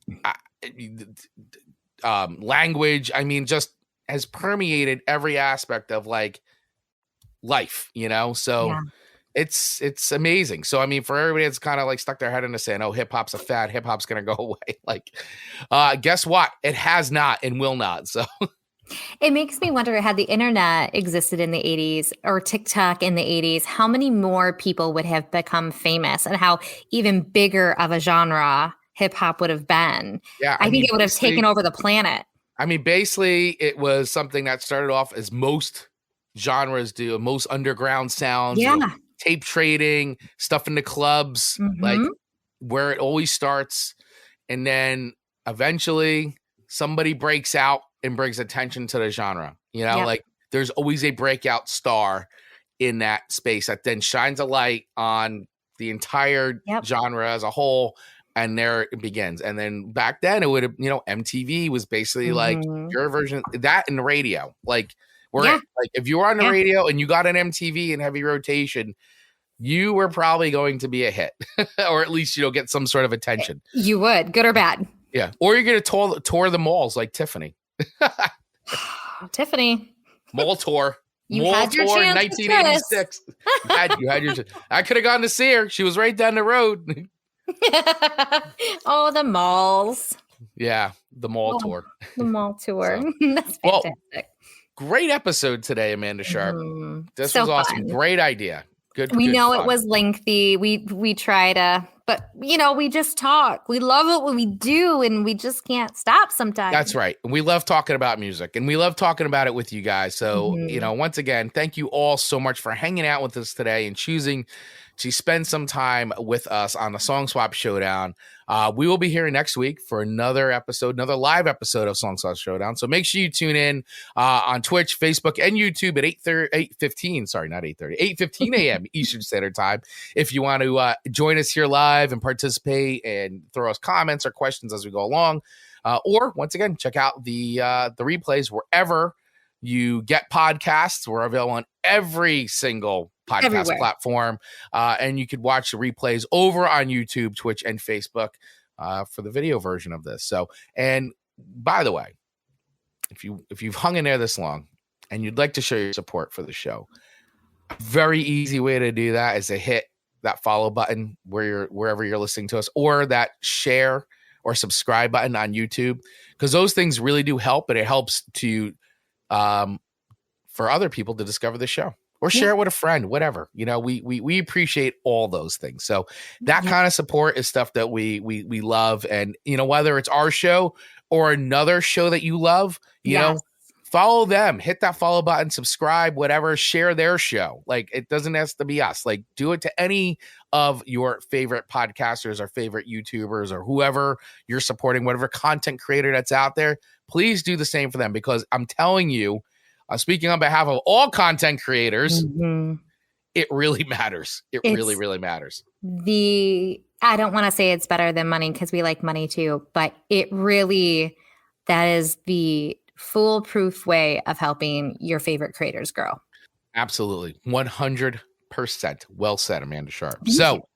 language. I mean, just has permeated every aspect of like life, you know? So it's amazing. So, I mean, for everybody that's kind of like stuck their head in the sand, oh, hip hop's a fad, hip hop's going to go away. Like, guess what? It has not and will not. So it makes me wonder, had the internet existed in the 80s or TikTok in the 80s, how many more people would have become famous, and how even bigger of a genre hip hop would have been. Yeah. I think it would have taken over the planet. I mean, basically it was something that started off as most genres do, most underground sounds, you know, tape trading, stuff in the clubs, like where it always starts. And then eventually somebody breaks out and brings attention to the genre. You know, like there's always a breakout star in that space that then shines a light on the entire genre as a whole. And there it begins. And then back then it would have, you know, MTV was basically like your version that in the radio. Like, like if you were on the radio and you got an MTV in heavy rotation, you were probably going to be a hit, or at least, you know, get some sort of attention. You would, good or bad. Yeah. Or you're going to tour the malls like Tiffany. Tiffany. Mall tour. You had your chance, 1986. You had your I could have gone to see her. She was right down the road. Oh, the malls. Yeah, the mall tour. The mall tour. So, that's fantastic. Great episode today, Amanda Sharp. This was awesome. Fun. Great idea. Good. We know fun. It was lengthy. We try to, but you know, we just talk. We love it when we do, and we just can't stop sometimes. That's right. We love talking about music, and we love talking about it with you guys. So, you know, once again, thank you all so much for hanging out with us today and choosing to spend some time with us on the Song Swap Showdown. We will be here next week for another live episode of Song Swap Showdown. So make sure you tune in on Twitch, Facebook, and YouTube at 8:15 a.m. Eastern Standard Time. If you want to join us here live and participate and throw us comments or questions as we go along, or once again, check out the replays wherever you get podcasts. We're available on every single podcast platform, and you could watch the replays over on YouTube, Twitch, and Facebook for the video version of this. So, and by the way, if you've hung in there this long and you'd like to show your support for the show, a very easy way to do that is to hit that follow button wherever you're listening to us, or that share or subscribe button on YouTube, because those things really do help, and it helps to for other people to discover the show, or share it with a friend, whatever. You know, we appreciate all those things. So that kind of support is stuff that we love. And, you know, whether it's our show or another show that you love, you know, follow them, hit that follow button, subscribe, whatever, share their show. Like, it doesn't have to be us. Like, do it to any of your favorite podcasters or favorite YouTubers or whoever you're supporting, whatever content creator that's out there. Please do the same for them, because I'm telling you, speaking on behalf of all content creators, it really matters. It's really matters. I don't want to say it's better than money, because we like money too, but that is the foolproof way of helping your favorite creators grow. Absolutely. 100%. Well said, Amanda Sharp. So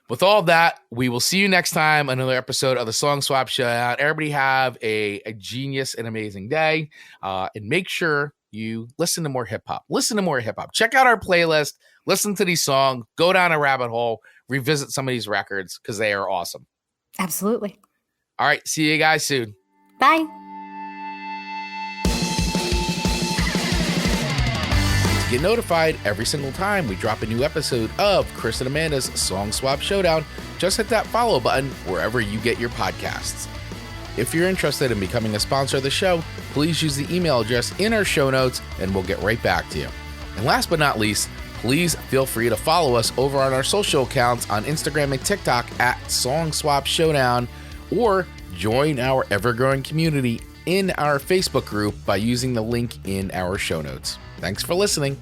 with all that, we will see you next time, another episode of the Song Swap Showdown. Everybody have a genius and amazing day. And make sure you listen to more hip hop. Check out our playlist. Listen to these songs. Go down a rabbit hole. Revisit some of these records, because they are awesome. Absolutely. All right. See you guys soon. Bye. To get notified every single time we drop a new episode of Chris and Amanda's Song Swap Showdown, just hit that follow button wherever you get your podcasts. If you're interested in becoming a sponsor of the show, please use the email address in our show notes and we'll get right back to you. And last but not least, please feel free to follow us over on our social accounts on Instagram and TikTok at Song Swap Showdown, or join our ever-growing community in our Facebook group by using the link in our show notes. Thanks for listening.